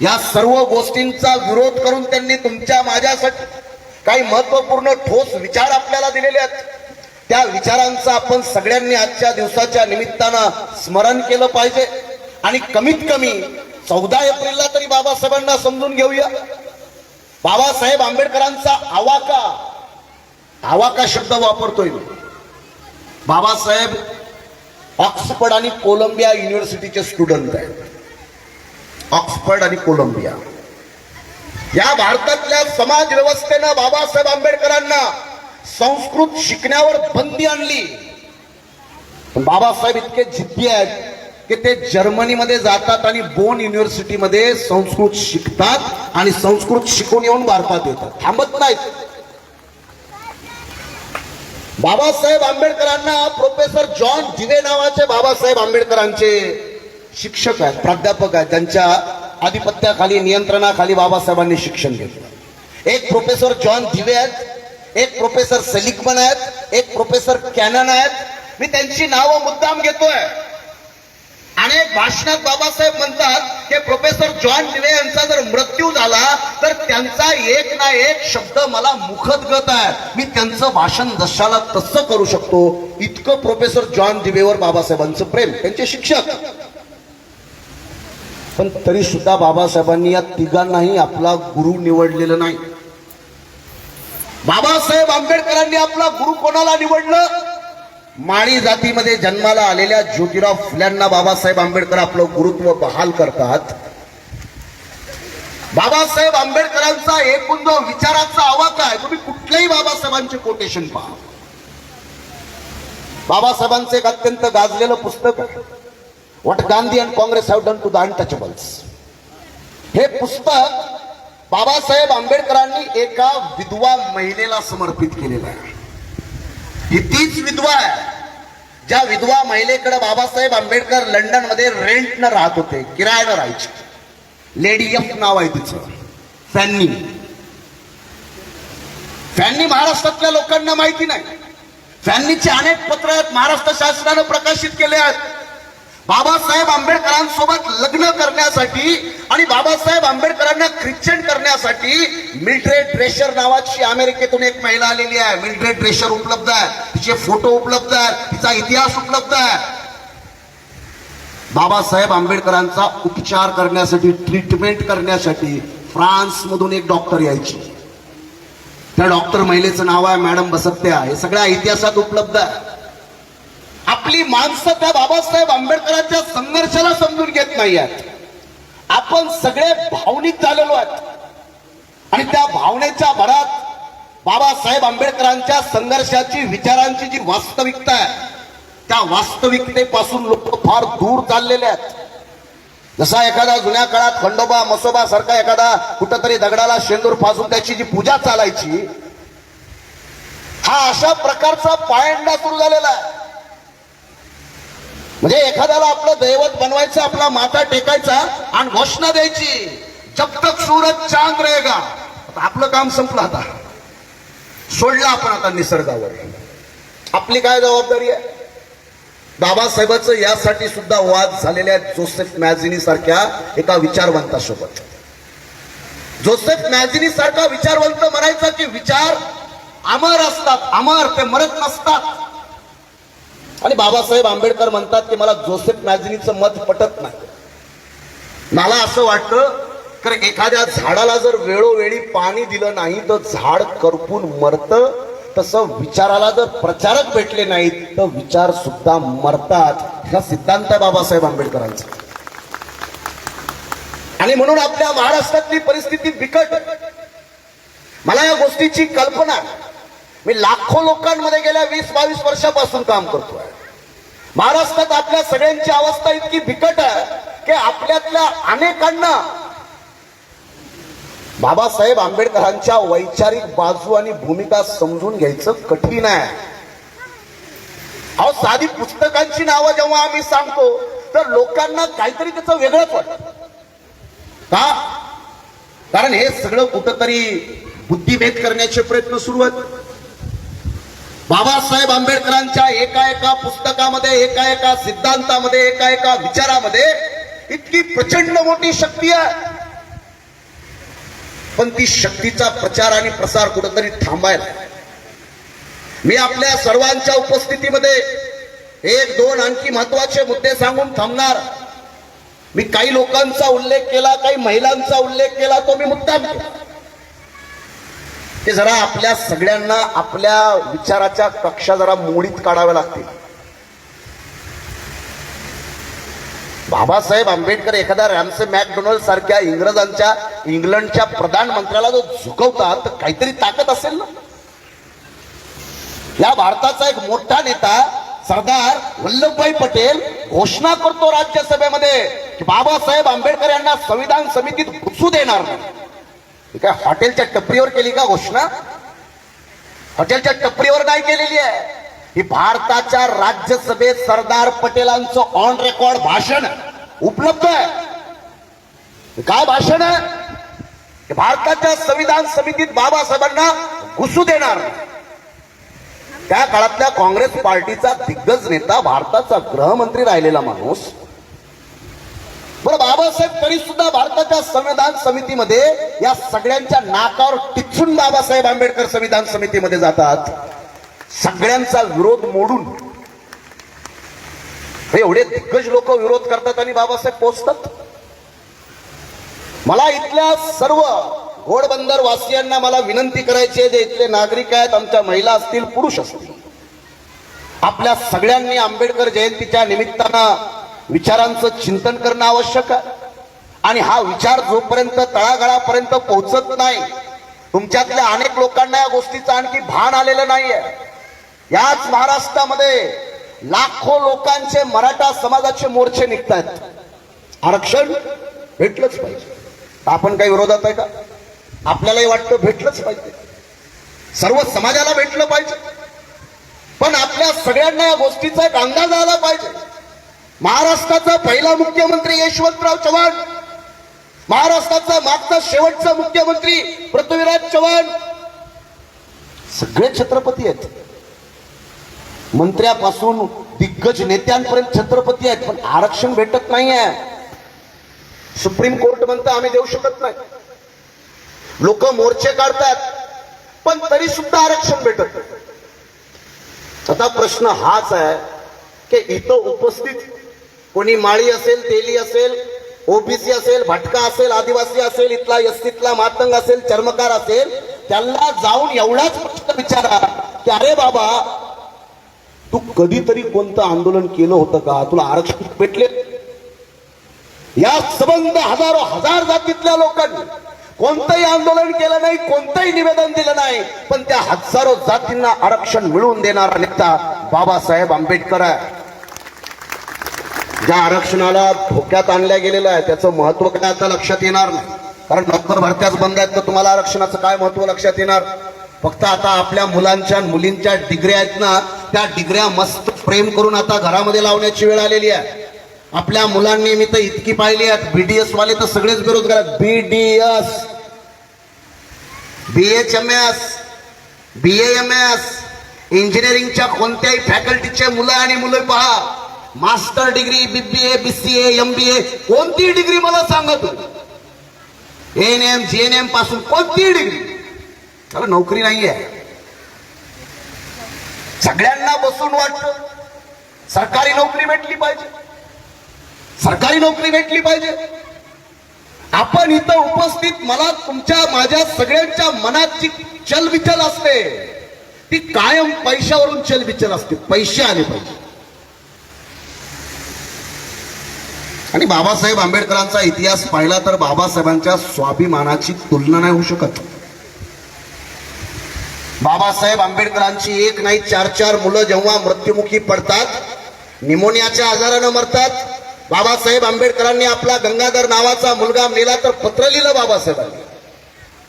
या सर्व गोष्टींचा विरोध करून त्यांनी तुमच्या माझ्यासाठी काही महत्वपूर्ण ठोस विचार आपल्याला दिलेले आहेत. त्या विचारांचं आपण सगळ्यांनी आजच्या दिवसाच्या निमित्तानं स्मरण केलं पाहिजे आणि कमीत कमी 14 एप्रिलला तरी बाबासाहेबांना समजून घेऊया. बाबासाहेब आंबेडकरांचा आवाका आवाका शब्द वापरतोय मी. बाबासाहेब ऑक्सफर्ड आणि कोलंबिया युनिव्हर्सिटीचे स्टुडंट आहेत. ऑक्सफर्ड आणि कोलंबिया या भारतातल्या समाज व्यवस्थेनं बाबासाहेब आंबेडकरांना संस्कृत शिकण्यावर बंदी आणली. पण बाबासाहेब इतके जिद्दी आहेत की ते जर्मनीमध्ये जातात आणि बोन युनिव्हर्सिटीमध्ये संस्कृत शिकतात आणि संस्कृत शिकून येऊन भारतात येतात, थांबत नाहीत. बाबासाहेब आंबेडकरांना प्रोफेसर जॉन दिवे नावाचे बाबासाहेब आंबेडकरांचे शिक्षक आहेत, प्राध्यापक आहेत. त्यांच्या आधिपत्याखाली, नियंत्रणाखाली बाबासाहेबांनी शिक्षण घेतलं. एक प्रोफेसर जॉन दिवे आहेत, एक प्रोफेसर सेलिकमन आहेत, एक प्रोफेसर कॅनन आहेत. मी त्यांची नावं मुद्दाम घेतोय. अनेक भाषणात बाबासाहेब म्हणतात की प्रोफेसर जॉन दिवे यांचा जर मृत्यू झाला तर त्यांचा एक ना एक शब्द मला मुखदगत आहे, मी त्यांचं भाषण जशाला तसं करू शकतो. इतकं प्रोफेसर जॉन दिवेवर बाबासाहेबांचं प्रेम, त्यांचे शिक्षक. पण तरी सुद्धा बाबासाहेबांनी या तिघांनाही आपला गुरु निवडलेलं नाही. बाबासाहेब आंबेडकरांनी आपला गुरु कोणाला निवडलं? माळी जातीमध्ये जन्माला आलेल्या ज्योतिराव फुल्यांना बाबासाहेब आंबेडकर आपलं गुरुत्व बहाल करतात. बाबासाहेब आंबेडकरांचा एकूण जो विचाराचा आवाका आहे, तुम्ही कुठल्याही बाबासाहेबांचे कोटेशन पहा. बाबासाहेबांचं एक अत्यंत गाजलेलं पुस्तक what Gandhi and Congress have done to the untouchables. हे पुस्तक बाबासाहेब आंबेडकरांनी एका विधवा महिलेला समर्पित केलेलं आहे. ही तीच विधवा आहे ज्या विधवा महिलेकडे बाबासाहेब आंबेडकर लंडन मध्ये रेंटनं राहत होते, किरायानं राहायचे. लेडी एफ नाव आहे तिचं, फॅनी. फॅनी महाराष्ट्रातल्या लोकांना माहिती नाही. फॅनीचे अनेक पत्र आहेत, महाराष्ट्र शासनानं प्रकाशित केले आहेत. बाबासाहेब आंबेडकरांसोबत लग्न करण्यासाठी आणि बाबासाहेब आंबेडकरांना ख्रिश्चन करण्यासाठी मिल्ड्रेड ड्रेशर नावाची अमेरिकेतून एक महिला आलेली आहे. मिल्ड्रेड ड्रेशर उपलब्ध आहे, तिचे फोटो उपलब्ध आहेत, तिचा इतिहास उपलब्ध आहे. बाबासाहेब आंबेडकरांचा उपचार करण्यासाठी, ट्रीटमेंट करण्यासाठी फ्रान्स मधून एक डॉक्टर यायची. त्या डॉक्टर महिलेचं नाव आहे मॅडम बसत्या. हे सगळ्या इतिहासात उपलब्ध आहे. आपली माणसं त्या बाबासाहेब आंबेडकरांच्या संघर्षाला समजून घेत नाही आहेत. आपण सगळे भावनिक झालेलो आहेत आणि त्या भावनेच्या भरात बाबासाहेब आंबेडकरांच्या संघर्षाची, विचारांची जी वास्तविकता आहे, त्या वास्तविकतेपासून लोक फार दूर चाललेले आहेत. जसा एखादा जुन्या काळात खंडोबा मसोबा सारखा एखादा कुठंतरी दगडाला शेंदूर फासून त्याची जी पूजा चालायची, हा अशा प्रकारचा पायंडा सुरू झालेला आहे. म्हणजे एखाद्याला आपलं दैवत बनवायचं, आपला माथा टेकायचा आणि घोषणा द्यायची, जब तक सूरज चांद रहेगा. आपलं काम संपलं, आता सोडलं आपण आता निसर्गावर. आपली काय जबाबदारी आहे? बाबासाहेबांचं यासाठी सुद्धा वाद झालेल्या जोसेफ मॅझिनी सारख्या एका विचारवंतासोबत. जोसेफ मॅझिनी सारखा विचारवंत म्हणायचा की विचार अमर असतात, अमर, ते मरत नसतात. आणि बाबासाहेब आंबेडकर म्हणतात की मला जोसेफ मॅझिनीचं मत पटत नाही. मला असं वाटतं की एखाद्या झाडाला जर वेळोवेळी पाणी दिलं नाही तर झाड करपून मरतं, तसं विचाराला जर प्रचारक भेटले नाहीत तर विचार सुद्धा मरतात. हा सिद्धांत आहे बाबासाहेब आंबेडकरांचा. आणि म्हणून आपल्या महाराष्ट्रातली परिस्थिती बिकट. मला या गोष्टीची कल्पना, मी लाखो लोकांमध्ये गेल्या 20-22 वर्षापासून काम करतोय. महाराष्ट्रात आपल्या सगळ्यांची अवस्था इतकी बिकट आहे की आपल्यातल्या अनेकांना बाबासाहेब आंबेडकरांच्या वैचारिक बाजू आणि भूमिका समजून घ्यायचं कठीण आहे. अहो, साधी पुस्तकांची नावं जेव्हा आम्ही सांगतो तर लोकांना काहीतरी त्याचं वेगळंच वाटतं. का? कारण हे सगळं कुठंतरी बुद्धिभेद करण्याचे प्रयत्न सुरू आहेत. बाबासाहेब आंबेडकरांच्या एका एका पुस्तकामध्ये, एका एका सिद्धांतामध्ये, एका एका विचारामध्ये इतकी प्रचंड मोठी शक्ती आहे. पण ती शक्तीचा प्रचार आणि प्रसार कुठंतरी थांबायला. मी आपल्या सर्वांच्या उपस्थितीमध्ये 1-2 आणखी महत्वाचे मुद्दे सांगून थांबणार. मी काही लोकांचा उल्लेख केला, काही महिलांचा उल्लेख केला, तो मी मुद्दाम केला. ते जरा आपल्या सगळ्यांना आपल्या विचाराच्या कक्षा जरा मोडीत काढाव्या लागतील. बाबासाहेब आंबेडकर एखाद्या रॅम्से मॅकडोनल्ड सारख्या इंग्लंडच्या प्रधानमंत्र्याला जो झुकवतात तर काहीतरी ताकद असेल ना. या भारताचा एक मोठा नेता सरदार वल्लभभाई पटेल घोषणा करतो राज्यसभेमध्ये की बाबासाहेब आंबेडकर यांना संविधान समितीत घुसू देणार नाही. काय हॉटेलच्या टपरीवर केली का घोषणा? हॉटेलच्या टपरीवर नाही केलेली आहे. ही भारताच्या राज्यसभेत सरदार पटेलांचं ऑन रेकॉर्ड भाषण उपलब्ध आहे. काय भाषण आहे? भारताच्या संविधान समितीत बाबासाहेबांना घुसू देणार. त्या काळातल्या काँग्रेस पार्टीचा दिग्गज नेता, भारताचा गृहमंत्री राहिलेला माणूस. बरं, बाबासाहेब तरी सुद्धा भारताच्या संविधान समितीमध्ये या सगळ्यांच्या नाकावर टिचून बाबासाहेब आंबेडकर संविधान समितीमध्ये जातात. सगळ्यांचा विरोध मोडून एवढे दिग्गज लोक विरोध करतात आणि बाबासाहेब पोहोचतात. मला इथल्या सर्व घोडबंदर वासियांना मला विनंती करायची आहे, जे इथले नागरिक आहेत, आमच्या महिला असतील, पुरुष असतील, आपल्या सगळ्यांनी आंबेडकर जयंतीच्या निमित्तानं विचारांचं चिंतन करणं आवश्यक आहे. आणि हा विचार जोपर्यंत तळागाळापर्यंत पोहोचत नाही, तुमच्यातल्या अनेक लोकांना या गोष्टीचं आणखी भान आलेलं नाहीये. याच महाराष्ट्रामध्ये लाखो लोकांचे मराठा समाजाचे मोर्चे निघतायत. आरक्षण भेटलंच पाहिजे. आपण काही विरोधात आहे का? आपल्यालाही वाटतं भेटलंच पाहिजे, सर्व समाजाला भेटलं पाहिजे. पण आपल्या सगळ्यांना या गोष्टीचा एक अंदाज आला पाहिजे. महाराष्ट्राचा पहिला मुख्यमंत्री यशवंतराव चव्हाण, महाराष्ट्राचा मागचा शेवटचा मुख्यमंत्री पृथ्वीराज चव्हाण, सगळे छत्रपती आहेत. मंत्र्यापासून दिग्गज नेत्यांपर्यंत छत्रपती आहेत. पण आरक्षण भेटत नाहीये. सुप्रीम कोर्ट म्हणतं आम्ही देऊ शकत नाही. लोक मोर्चे काढतात, पण तरी सुद्धा आरक्षण भेटत नाही. आता प्रश्न हाच आहे की इथं उपस्थित कोणी माळी असेल, तेली असेल, ओबीसी असेल, भटका असेल, आदिवासी असेल, इथला एसटीतला मातंग असेल, चर्मकार असेल, त्यांना जाऊन एवढाच प्रश्न विचारा की अरे बाबा, तू कधीतरी कोणतं आंदोलन केलं होतं का? तुला आरक्षण भेटले? या संबंध हजारो हजार जातीतल्या लोकांनी कोणतंही आंदोलन केलं नाही, कोणतंही निवेदन दिलं नाही, पण त्या हजारो जातींना आरक्षण मिळवून देणारा नेता बाबासाहेब आंबेडकर आहे. ज्या आरक्षणाला धोक्यात आणल्या गेलेलं आहे त्याचं महत्व काय आता लक्षात येणार नाही. कारण नोकर भरत्याच बंद आहेत, तर तुम्हाला आरक्षणाचं काय महत्व लक्षात येणार? फक्त आता आपल्या मुलांच्या मुलींच्या डिग्र्या आहेत ना, त्या डिग्र्या मस्त प्रेम करून आता घरामध्ये लावण्याची वेळ आलेली आहे. आपल्या मुलांनी मी तर इतकी पाहिली आहेत, बीडीएस वाले तर सगळेच बेरोजगार आहेत. बीडीएस, बीएचएमएस, बीएएमएस, इंजिनिअरिंगच्या कोणत्याही फॅकल्टीचे मुलं आणि मुलं पहा, master degree, BBA, BCA, MBA, कोणती डिग्री मला सांगा तुम्ही, एएनएम, जीएनएम पासून कोणती डिग्री, त्याला नोकरी नाहीये. सगळ्यांना बसून वाटतं सरकारी नोकरी भेटली पाहिजे, सरकारी नोकरी भेटली पाहिजे. आपण इथं उपस्थित, मला तुमच्या माझ्या सगळ्यांच्या मनात जी चलबिचल असते ती कायम पैशावरून चलबिचल असते. पैसे आले पाहिजे. आणि बाबासाहेब आंबेडकरांचा इतिहास पाहिला तर बाबासाहेबांच्या स्वाभिमानाची तुलना नाही होऊ शकत. बाबासाहेब आंबेडकरांची एक नाही 4-4 मुलं जेव्हा मृत्युमुखी पडतात, निमोनियाच्या आजारानं मरतात, बाबासाहेब आंबेडकरांनी आपला गंगाधर नावाचा मुलगा मेला तर पत्र लिहिलं बाबासाहेबांनी.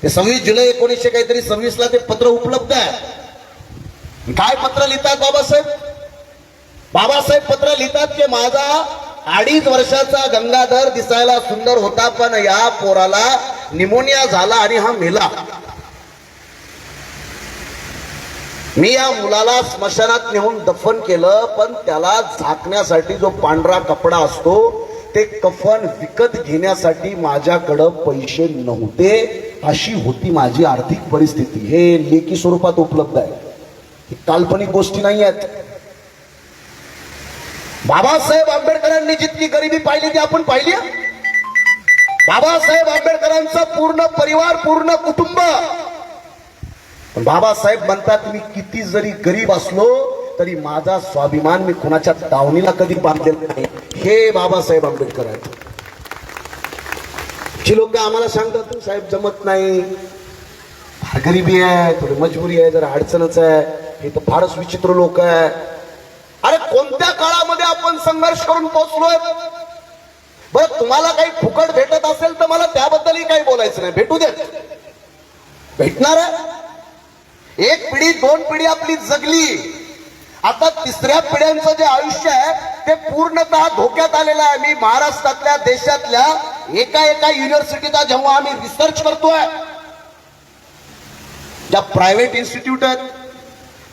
ते 26 जुलै 1926 ते पत्र उपलब्ध आहे. काय पत्र लिहितात बाबासाहेब? बाबासाहेब पत्र लिहितात की माझा 2.5 वर्षाचा गंगाधर दिसायला सुंदर होता, पण या पोराला निमोनिया झाला आणि हा मेला. मी या मुलाला स्मशानात नेऊन दफन केलं, पण त्याला झाकण्यासाठी जो पांढरा कपडा असतो ते कफन विकत घेण्यासाठी माझ्याकडं पैसे नव्हते. अशी होती माझी आर्थिक परिस्थिती. हे लेखी स्वरूपात उपलब्ध आहे. ही काल्पनिक गोष्टी नाही आहेत. बाबासाहेब आंबेडकरांनी जितकी गरिबी पाहिली ती आपण पाहिली. बाबासाहेब आंबेडकरांचा पूर्ण परिवार, पूर्ण कुटुंब पण बाबासाहेब म्हणतात मी किती जरी गरीब असलो तरी माझा स्वाभिमान मी कुणाच्या दावणीला कधी बांधलेला नाही. हे बाबासाहेब आंबेडकर आहेत. जी लोक आम्हाला सांगतात साहेब जमत नाही, फार गरिबी आहे, थोडी मजबुरी आहे, जरा अडचणच आहे, हे तर फारच विचित्र लोक आहे. अरे कोणत्या काळामध्ये आपण संघर्ष करून पोहोचलोय? बरं तुम्हाला काही फुकट भेटत असेल तर मला त्याबद्दलही काही बोलायचं नाही, भेटू दे, भेटणार आहे. एक पिढी दोन पिढी आपली जगली, आता तिसऱ्या पिढ्यांचं जे आयुष्य आहे ते पूर्णतः धोक्यात आलेलं आहे. मी महाराष्ट्रातल्या देशातल्या एका युनिव्हर्सिटीचा जेव्हा आम्ही रिसर्च करतोय, ज्या प्रायव्हेट इन्स्टिट्यूट आहेत,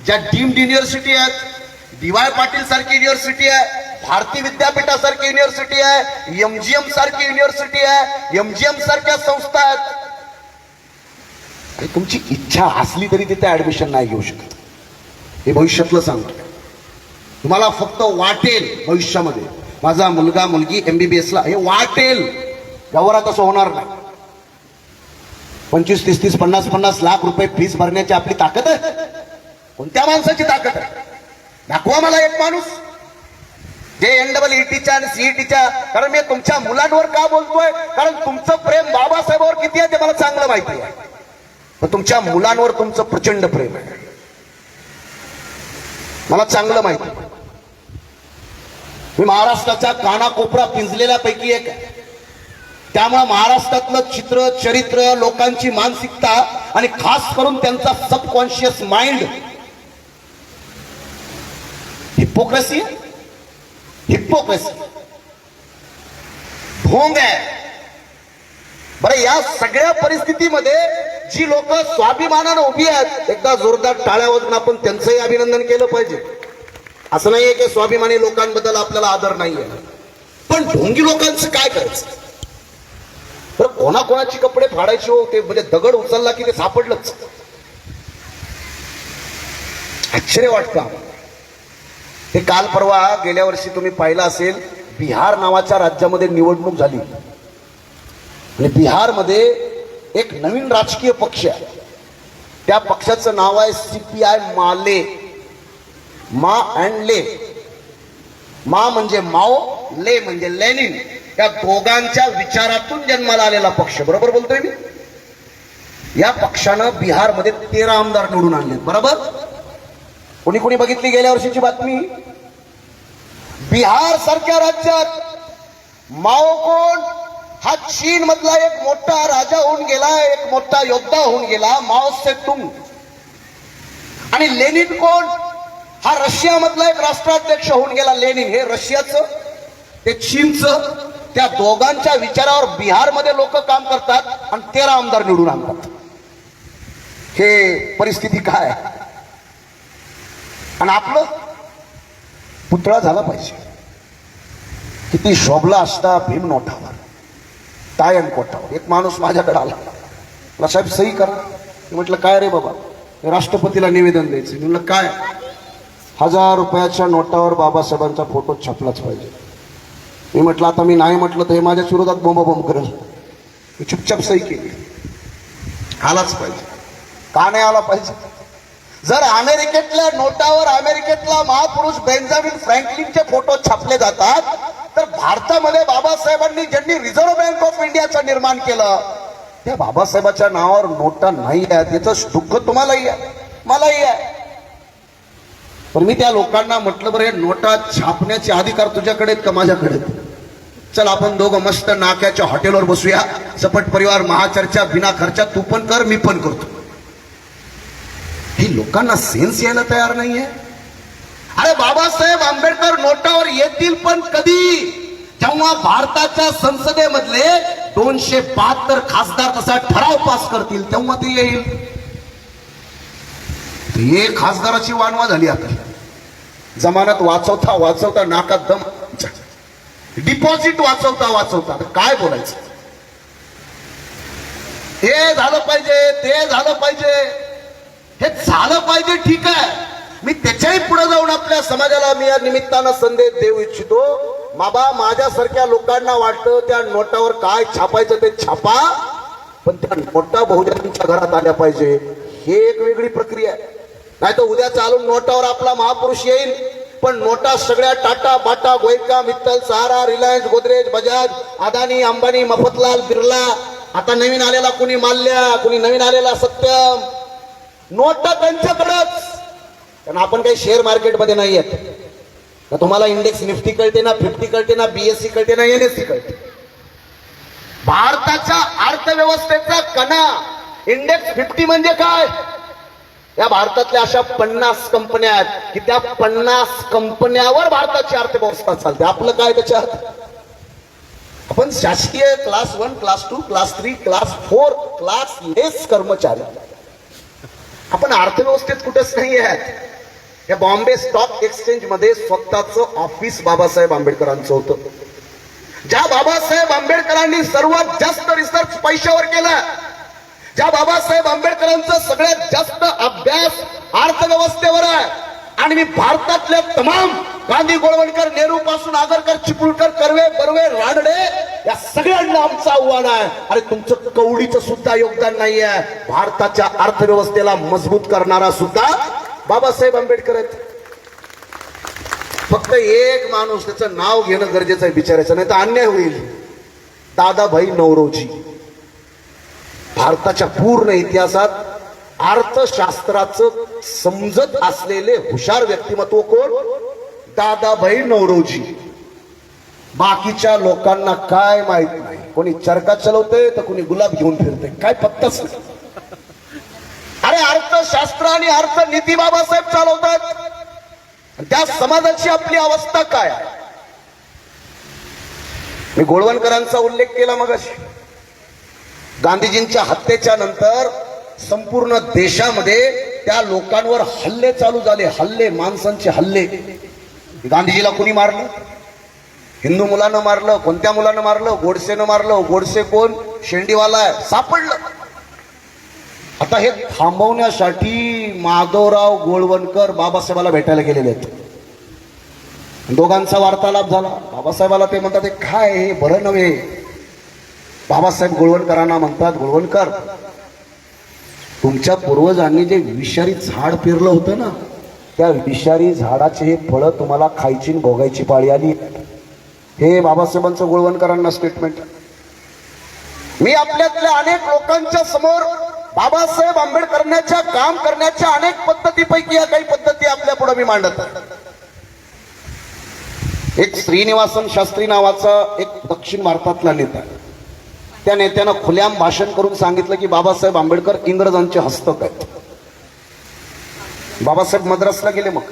ज्या डीम्ड युनिव्हर्सिटी आहेत, डी.वाय. पाटील सारखी युनिव्हर्सिटी आहे, भारती विद्यापीठासारखी युनिव्हर्सिटी आहे, एमजीएम सारखी युनिव्हर्सिटी आहे, एमजीएम सारख्या संस्था आहेत, तुमची इच्छा असली तरी तिथे ऍडमिशन नाही घेऊ शकत. हे भविष्यातलं सांगतो. तुम्हाला फक्त वाटेल भविष्यामध्ये माझा मुलगा मुलगी MBBS ला, हे वाटेल, व्यवहारात असं होणार नाही. 25, 30, 50 लाख रुपये फीस भरण्याची आपली ताकद आहे? कोणत्या माणसाची ताकद आहे? दाखवा मला एक माणूस जे NEETच्या आणि CETच्या. कारण मी तुमच्या मुलांवर का बोलतोय, कारण तुमचं प्रेम बाबासाहेबांवर किती आहे ते मला चांगलं माहिती आहे. पण तुमच्या मुलांवर तुमचं प्रचंड प्रेम आहे, मला चांगलं माहिती आहे. मी महाराष्ट्राच्या कानाकोपरा पिंजलेल्या पैकी एक आहे. त्यामुळे महाराष्ट्रातलं चित्र चरित्र, लोकांची मानसिकता आणि खास करून त्यांचा सबकॉन्शियस माइंड हिपोक्रेसी ढोंग आहे. बरं, या सगळ्या परिस्थितीमध्ये जी लोक स्वाभिमानानं उभी आहेत, एकदा जोरदार टाळ्या वाजवून आपण त्यांचंही अभिनंदन केलं पाहिजे. असं नाहीये की स्वाभिमानी लोकांबद्दल आपल्याला आदर नाहीये, पण ढोंगी लोकांचं काय करायचं? तर कोणाकोणाची कपडे फाडायचे हो, ते म्हणजे दगड उचलला की ते सापडलंच. आश्चर्य वाटतं. ते काल परवा गेल्या वर्षी तुम्ही पाहिलं असेल, बिहार नावाच्या राज्यामध्ये निवडणूक झाली आणि बिहारमध्ये एक नवीन राजकीय पक्ष आहे. त्या पक्षाचं नाव आहे CPI माले. मा अँड ले. मा म्हणजे माओ, ले म्हणजे लेनिन. या दोघांच्या विचारातून जन्माला आलेला पक्ष. बरोबर बोलतोय मी? या पक्षानं बिहारमध्ये 13 आमदार निवडून आणले. बरोबर? कोणी कोणी बघितली गेल्या वर्षीची बातमी? बिहार सारख्या राज्यात माओ कोण? हा चीन मधला एक मोठा राजा होऊन गेला, एक मोठा योद्धा होऊन गेला, माओ सेतुंग. आणि लेनिन कोण? हा रशिया मधला एक राष्ट्राध्यक्ष होऊन गेला, लेनिन. हे रशियाचं, ते चीनचं. त्या दोघांच्या विचारावर बिहारमध्ये लोक काम करतात आणि 13 आमदार निवडून आणतात. हे परिस्थिती काय? आणि आपलं पुतळा झाला पाहिजे. किती शोभला असता भीम नोटावर, टायन कोटावर. एक माणूस माझ्याकडे आला, मला साहेब सही करा. मी म्हटलं काय रे बाबा? राष्ट्रपतीला निवेदन द्यायचं. मी म्हटलं काय? 1000 रुपयाच्या नोटावर बाबासाहेबांचा फोटो छापलाच पाहिजे. मी म्हटलं आता मी नाही म्हटलं तर हे माझ्या विरोधात बोंबाबोंब करेल. मी चुपचाप सही केली. आलाच पाहिजे. का नाही आला पाहिजे? जर अमेरिकेतल्या नोटावर अमेरिकेतला महापुरुष बेंजामिन फ्रँकलिनचे फोटो छापले जातात, तर भारतामध्ये बाबासाहेबांनी ज्यांनी रिझर्व्ह बँक ऑफ इंडियाचं निर्माण केलं, त्या बाबासाहेबाच्या नावावर नोटा नाही आहेत. याचं दुःख तुम्हालाही आहे, मलाही आहे. पण मी त्या लोकांना म्हटलं, बरं हे नोटा छापण्याचे अधिकार तुझ्याकडे आहेत का माझ्याकडे? चल आपण दोघं मस्त नाक्याच्या हॉटेलवर बसूया, सपट परिवार महाचर्चा बिना खर्चात, तू पण कर मी पण करतो. ही लोकांना सेन्स यायला तयार नाहीये. अरे बाबासाहेब आंबेडकर नोटावर येतील पण कधी? जेव्हा भारताच्या संसदेमधले 272 खासदार तसा ठराव पास करतील तेव्हा ते येईल. हे खासदाराची वानवा झाली. आता जमानत वाचवता वाचवता नाकात दम, डिपॉझिट वाचवता काय बोलायचं? हे झालं पाहिजे, ते झालं पाहिजे. हे झालं पाहिजे ठीक आहे. मी त्याच्याही पुढे जाऊन आपल्या समाजाला मी या निमित्तानं संदेश देऊ इच्छितो. बाबा माझ्यासारख्या लोकांना वाटतं त्या नोटावर काय छापायचं ते छापा, पण त्या नोटा बहुजनांच्या घरात आल्या पाहिजे. हे एक वेगळी प्रक्रिया आहे. नाही तर उद्या चालून नोटावर आपला महापुरुष येईल, पण नोटा सगळ्या टाटा, बाटा, गोयका, मित्तल, सहारा, रिलायन्स, गोदरेज, बजाज, अदानी, अंबानी, मफतलाल, बिर्ला, आता नवीन आलेला कुणी माल्ल्या, कुणी नवीन आलेला सत्यम, नोटा त्यांच्याकडेच. कारण आपण काही शेअर मार्केटमध्ये नाही येत ना. तुम्हाला इंडेक्स निफ्टी कळते ना, 50 कळते ना, बीएससी कळते ना, एनएससी कळते. भारताच्या अर्थव्यवस्थेचा कणा इंडेक्स 50 म्हणजे काय? या भारतातल्या अशा 50 कंपन्या आहेत की त्या 50 कंपन्यावर भारताची अर्थव्यवस्था चालते. आपलं काय त्याच्यात? आपण शासकीय class 1, class 2, class 3, class 4, class less कर्मचारी. आपण अर्थव्यवस्थेत कुठेच नाही आहेत. या बॉम्बे स्टॉक एक्सचेंज मध्ये स्वतःचं ऑफिस बाबासाहेब आंबेडकरांचं होतं. ज्या बाबासाहेब आंबेडकरांनी सर्वात जास्त रिसर्च पैशावर केला, ज्या बाबासाहेब आंबेडकरांचा सगळ्यात जास्त अभ्यास अर्थव्यवस्थेवर आहे. आणि मी भारतातल्या तमाम गांधी, गोळवणकर, नेहरू पासून आगरकर, चिपळूणकर, कर्वे, बर्वे, रानडे या सगळ्यांना आमचं आव्हान आहे. अरे तुमचं कवडीचं सुद्धा योगदान नाही आहे. भारताच्या अर्थव्यवस्थेला मजबूत करणारा सुद्धा बाबासाहेब आंबेडकर आहेत. फक्त एक माणूस त्याचं नाव घेणं गरजेचं आहे बिचारायचं, नाही तर अन्याय होईल. दादाभाई नौरोजी. भारताच्या पूर्ण इतिहासात अर्थशास्त्राचं समजत असलेले हुशार व्यक्तिमत्व कोण? दादाभाई नौरोजी. बाकीच्या लोकांना काय माहित नाही. कोणी चरखा चालवते तर कोणी गुलाब घेऊन फिरते, काय पत्ताच नाही. अरे अर्थशास्त्र आणि अर्थनीती बाबासाहेब चालवतात. त्या समाजाची आपली अवस्था काय आहे? मी गोळवणकरांचा उल्लेख केला मगाशी. गांधीजींच्या हत्येच्या नंतर संपूर्ण देशामध्ये त्या लोकांवर हल्ले चालू झाले. हल्ले, माणसांचे हल्ले. गांधीजीला कुणी मारलं? हिंदू मुलानं मारलं. कोणत्या मुलानं मारलं? गोडसेनं मारलं. गोडसे कोण? शेंडीवाला आहे, सापडलं. आता हे थांबवण्यासाठी माधवराव गोळवणकर बाबासाहेबाला भेटायला गेलेले आहेत. दोघांचा वार्तालाप झाला. बाबासाहेबाला ते म्हणतात, काय हे बरं नव्हे. बाबासाहेब गोळवणकरांना म्हणतात, गोळवणकर, तुमच्या पूर्वजांनी जे विषारी झाड पेरलं होतं ना, त्या विषारी झाडाचे हे फळं तुम्हाला खायची भोगायची पाळी आली. हे बाबासाहेबांचं गोळवणकरांना स्टेटमेंट. मी आपल्यातल्या अनेक लोकांच्या समोर बाबासाहेब आंबेडकरांच्या काम करण्याच्या अनेक पद्धतीपैकी या काही पद्धती आपल्या पुढे मी मांडत आहे. एक श्रीनिवासन शास्त्री नावाचा एक दक्षिण भारतातला नेता, त्या नेत्यानं खुल्याम भाषण करून सांगितलं की बाबासाहेब आंबेडकर इंग्रजांचे हस्तक आहेत. बाबासाहेब मद्रासला गेले मग,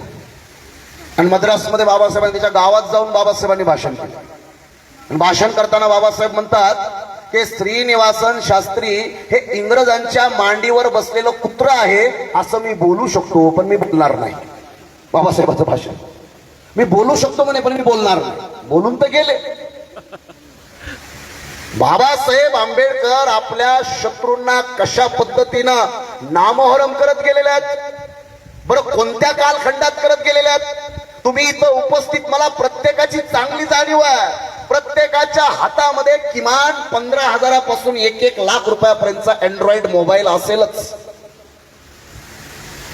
आणि मद्रासमध्ये बाबासाहेबांनी त्याच्या गावात जाऊन बाबासाहेबांनी भाषण केलं. आणि भाषण करताना बाबासाहेब म्हणतात की श्रीनिवासन शास्त्री हे इंग्रजांच्या मांडीवर बसलेलं कुत्र आहे असं मी बोलू शकतो, पण मी बोलणार नाही. बाबासाहेबांचं भाषण. मी बोलू शकतो म्हणे, पण मी बोलणार नाही. बोलून तर गेले. बाबासाहेब आंबेडकर आपल्या शत्रूंना कशा पद्धतीनं नामोहरम करत गेलेले आहेत? बरं, कोणत्या कालखंडात करत गेलेले आहेत? तुम्ही इथं उपस्थित मला प्रत्येकाची चांगली जाणीव आहे. प्रत्येकाच्या हातामध्ये किमान 15,000 पासून 1 लाख रुपयापर्यंतचा अँड्रॉइड मोबाईल असेलच.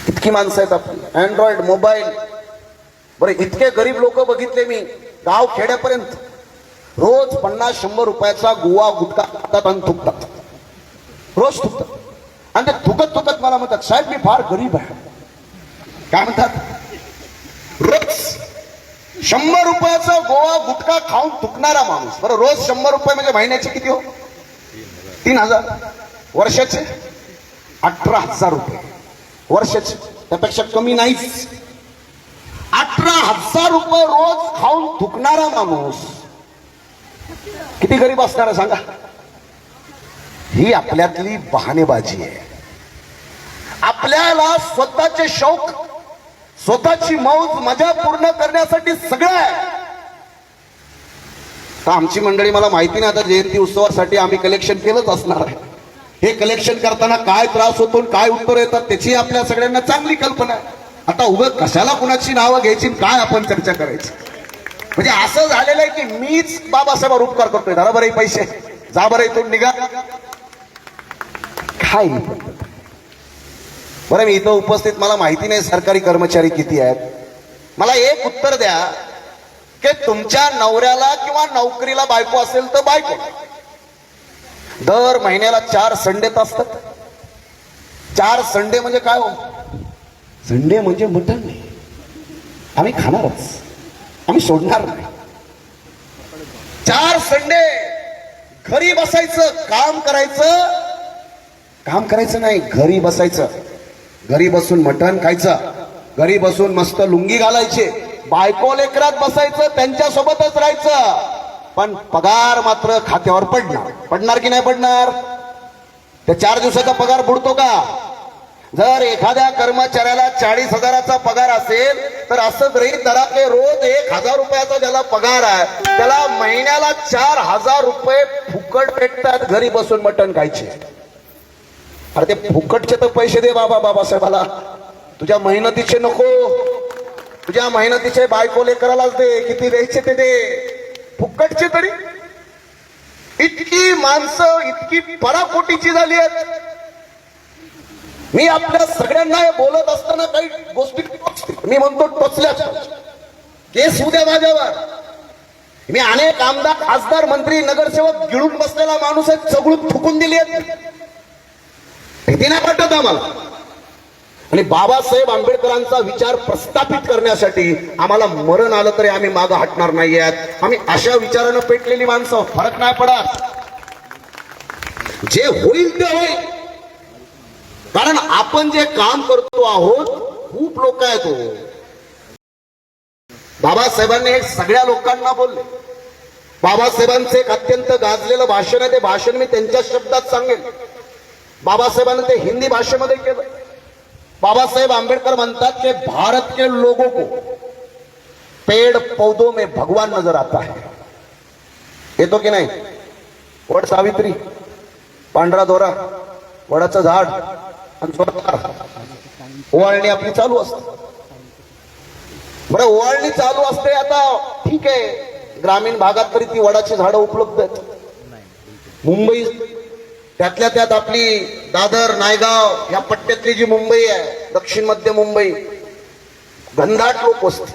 इतकी माणसं आहेत आपली. Android mobile. बरं, इतके गरीब लोक बघितले मी गाव खेड्यापर्यंत. रोज 50-100 रुपयाचा गोवा गुटखा खातात आणि थुकतात. रोज थुकतात. आणि ते थुकत थुकत मला म्हणतात, साहेब मी फार गरीब आहे. काय म्हणतात? रोज 100 रुपयाचा गोवा गुटखा खाऊन थुकणारा माणूस. बरं, रोज 100 रुपये म्हणजे महिन्याचे किती हो? 3,000. वर्षाचे 18,000 रुपये वर्षाचे. त्यापेक्षा कमी नाहीच. 18,000 रुपये रोज खाऊन थुकणारा माणूस किती गरीब असणार आहे सांगा? ही आपल्यातली बहाणेबाजी आहे. आपल्याला स्वतःचे शौक, स्वतःची मौज मजा पूर्ण करण्यासाठी सगळं आहे. तर आमची मंडळी, मला माहिती नाही, आता जयंती उत्सवासाठी आम्ही कलेक्शन केलंच असणार आहे. हे कलेक्शन करताना काय त्रास होतो, काय उत्तर येतात त्याची आपल्या सगळ्यांना चांगली कल्पना आहे. आता उगाच कशाला कुणाची नावं घ्यायची, काय आपण चर्चा करायची? म्हणजे असं झालेलं आहे की मीच बाबासाहेबांवर उपकार करतोय. धरा बरं पैसे, जा बरं इथून निघा. काय बरं, मी इथं उपस्थित, मला माहिती नाही सरकारी कर्मचारी किती आहेत. मला एक उत्तर द्या की तुमच्या नवऱ्याला किंवा नोकरीला बायको असेल तर बायको दर महिन्याला 4 संडे असतात. 4 संडे म्हणजे काय हो? संडे म्हणजे मटण नाही, आम्ही खाणारच, आम्ही सोडणार नाही. 4 संडे घरी बसायचं, काम करायचं नाही, घरी बसायचं. घरी बसून मटण खायचं, घरी बसून मस्त लुंगी घालायचे, बायको लेकरात बसायचं, त्यांच्यासोबतच राहायचं. पण पगार मात्र खात्यावर पडणार की नाही पडणार? त्या 4 दिवसाचा पगार बुडतो का? जर एखाद्या कर्मचाऱ्याला 40,000चा पगार असेल तर असं गृहीत धरा की रोज 1,000 रुपयाचा ज्याला पगार आहे त्याला महिन्याला 4,000 रुपये फुकट भेटतात घरी बसून मटण खायचे. अरे ते फुकटचे तर पैसे दे बाबासाहेबाला, तुझ्या मेहनतीचे नको, तुझ्या मेहनतीचे बायको लेकरालाच दे, किती द्यायचे ते दे. फुकटचे तरी इतकी माणसं इतकी पराकोटीची झाली आहेत. मी आपल्या सगळ्यांना हे बोलत असताना काही गोष्टी मी म्हणतो टोचल्या, केस उद्या माझ्यावर. मी अनेक आमदार, खासदार, मंत्री, नगरसेवक गिळून बसलेला माणूस आहे, चगळून थुकून दिली आहेत. भीती नाही वाटत आम्हाला. आणि बाबासाहेब आंबेडकरांचा विचार प्रस्थापित करण्यासाठी आम्हाला मरण आलं तरी आम्ही मागं हटणार नाही आहेत. आम्ही अशा विचारानं पेटलेली माणसं, फरक नाही पडत, जे होईल ते होईल. कारण आपण जे काम करतो आहोत, खूप लोक आहेत. बाबासाहेबांनी हे सगळ्या लोकांना बोलले. बाबासाहेबांचं एक अत्यंत गाजलेलं भाषण आहे, ते भाषण मी त्यांच्या शब्दात सांगेन. बाबासाहेबांनी ते हिंदी भाषेमध्ये केलं. बाबासाहेब आंबेडकर म्हणतात की भारत के लोगों को पेड़ पौधों में भगवान नजर आता है. येतो की नाही? वड सावित्री, पांढरा दोरा, वडाचं झाड आणि ओवाळणी आपली चालू असते. बरं, ओवाळणी चालू असते. आता ठीक आहे, ग्रामीण भागात तरी ती वडाची झाडं उपलब्ध आहेत. मुंबई, त्यातल्या त्यात आपली दादर, नायगाव या पट्ट्यातली जी मुंबई आहे, दक्षिण मध्य मुंबई, घनदाट लोक वस्ती,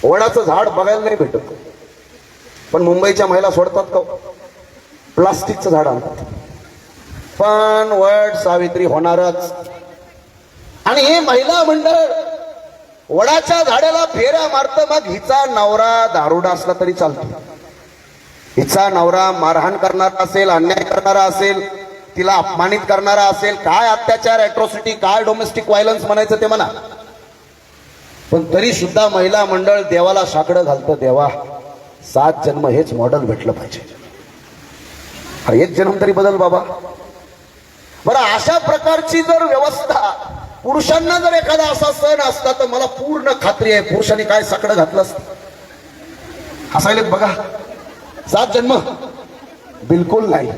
वडाचं झाड बघायला नाही भेटत. पण मुंबईच्या महिला सोडतात का? प्लास्टिकचं झाड आणतात. पण वड सावित्री होणारच. आणि हे महिला मंडळ वडाच्या झाडाला फेऱ्या मारतं. मग हिचा नवरा दारुडा असला तरी चालतो, हिचा नवरा मारहाण करणारा असेल, अन्याय करणारा असेल, तिला अपमानित करणारा असेल, काय अत्याचार, अॅट्रॉसिटी, काय डोमेस्टिक व्हायलन्स म्हणायचं ते म्हणा, पण तरी सुद्धा महिला मंडळ देवाला साकडं घालतं. देवा, 7 जन्म हेच मॉडेल भेटलं पाहिजे. अरे 1 जन्म तरी बदल बाबा. बरं, अशा प्रकारची जर व्यवस्था, पुरुषांना जर एखादा असा सण असता तर मला पूर्ण खात्री आहे पुरुषांनी काय साकडं घातलं असतं. हसायलेत बघा. 7 जन्म बिलकुल नाही.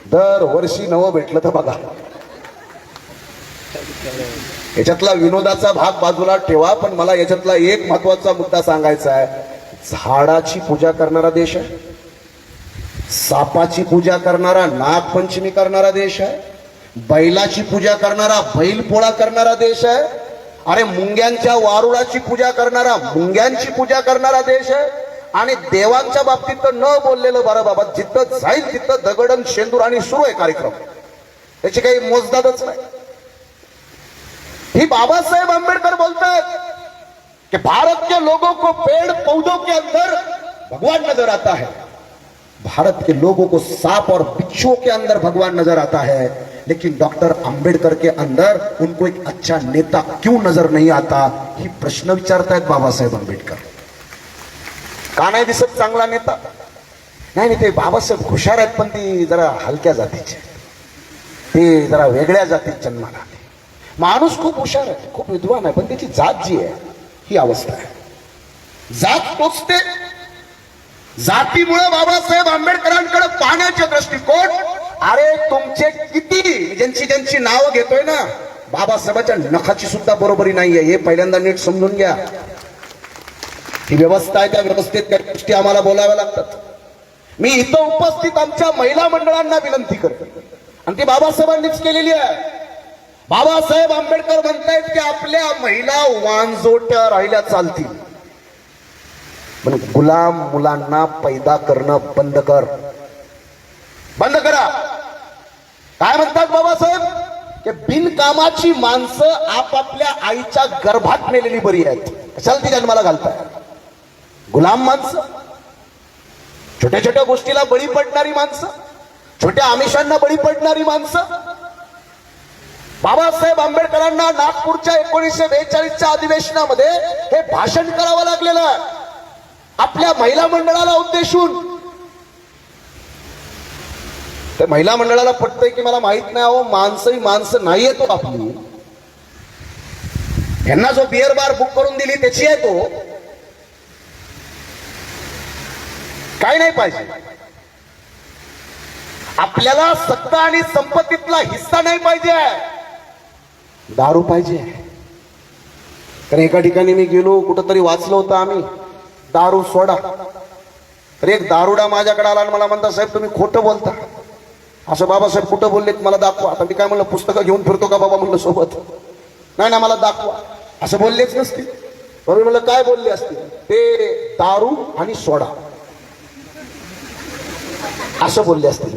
दर वर्षी नवं भेटलं तर बघा. याच्यातला विनोदाचा भाग बाजूला ठेवा, पण मला याच्यातला एक महत्वाचा मुद्दा सांगायचा आहे. झाडाची पूजा करणारा देश आहे, सापाची पूजा करणारा, नागपंचमी करणारा देश आहे, बैलाची पूजा करणारा, बैल पोळा करणारा देश आहे. अरे मुंग्यांच्या वारुळाची पूजा करणारा, मुंग्यांची पूजा करणारा देश आहे. आणि देवांच्या बाबतीत तर न बोललेलं बरं बाबा. जिथं जाईल तिथं दगडन शेंदूर आणि सुरू आहे कार्यक्रम, त्याची काही मोजदादच नाही. ही बाबासाहेब आंबेडकर बोलतात कि भारत के लोगों को पेड़ पौधों के अंदर भगवान नजर आता है, भारत के लोगों को सांप और बिच्छुओं के अंदर भगवान नजर आता है, लेकिन डॉक्टर आंबेडकर के अंदर उनको एक अच्छा नेता क्यों नजर नहीं आता, ही प्रश्न विचारतायत बाबासाहेब आंबेडकर. का नाही दिसत चांगला नेता? नाही नाही, ते बाबासाहेब हुशार आहेत, पण ती जरा हलक्या जातीचे, ते जरा वेगळ्या जातीत जन्माला आले. माणूस खूप हुशार आहे, खूप विद्वान आहे, पण त्याची जात जी आहे ही अवस्था आहे. जात टोचते. जातीमुळे बाबासाहेब आंबेडकरांकडे पाहण्याचे दृष्टिकोन, अरे तुमचे किती, ज्यांची नावं घेतोय ना, बाबासाहेबांच्या नखाची सुद्धा बरोबरी नाहीये, हे पहिल्यांदा नीट समजून घ्या. ही व्यवस्था आहे, त्या व्यवस्थेत काही गोष्टी आम्हाला बोलाव्या लागतात. मी इथं उपस्थित आमच्या महिला मंडळांना विनंती करतो, आणि ती बाबासाहेबांनीच केलेली आहे. बाबासाहेब आंबेडकर म्हणतायत की आपल्या महिला वांजोट्या राहिल्या चालतील, पण गुलाम मुलांना पैदा करणं बंद कर, बंद करा. काय म्हणतात बाबासाहेब? की बिनकामाची माणसं आपापल्या आईच्या गर्भात मेलेली बरी आहेत, कशाला ती जन्माला घालताय? गुलाम माणसं, छोट्या छोट्या गोष्टीला बळी पडणारी माणसं, छोट्या आमिषांना बळी पडणारी माणसं. बाबासाहेब आंबेडकरांना नागपूरच्या 1942च्या अधिवेशनामध्ये हे भाषण करावं लागलेलं आपल्या महिला मंडळाला उद्देशून. त्या महिला मंडळाला पटतंय की मला माहित नाही, अहो माणसं ही माणसं नाहीये तो आपली. यांना जो बिअर बार बुक करून दिली त्याची आहे तो, काय नाही पाहिजे आपल्याला. सत्ता आणि संपत्तीतला हिस्सा नाही पाहिजे, दारू पाहिजे. कारण एका ठिकाणी मी गेलो, कुठंतरी वाचलं होतं आम्ही, दारू सोडा. तर एक दारुडा माझ्याकडे आला आणि मला म्हणता, साहेब तुम्ही खोटं बोलता. असं बाबासाहेब कुठं बोललेत मला दाखवा. आता मी काय म्हणलं, पुस्तकं घेऊन फिरतो का बाबा म्हणलं सोबत? नाही ना, मला दाखवा. असं बोललेच नसतील. बरोबर म्हणलं, काय बोलले असतील? ते दारू आणि सोडा असं बोलले असतील.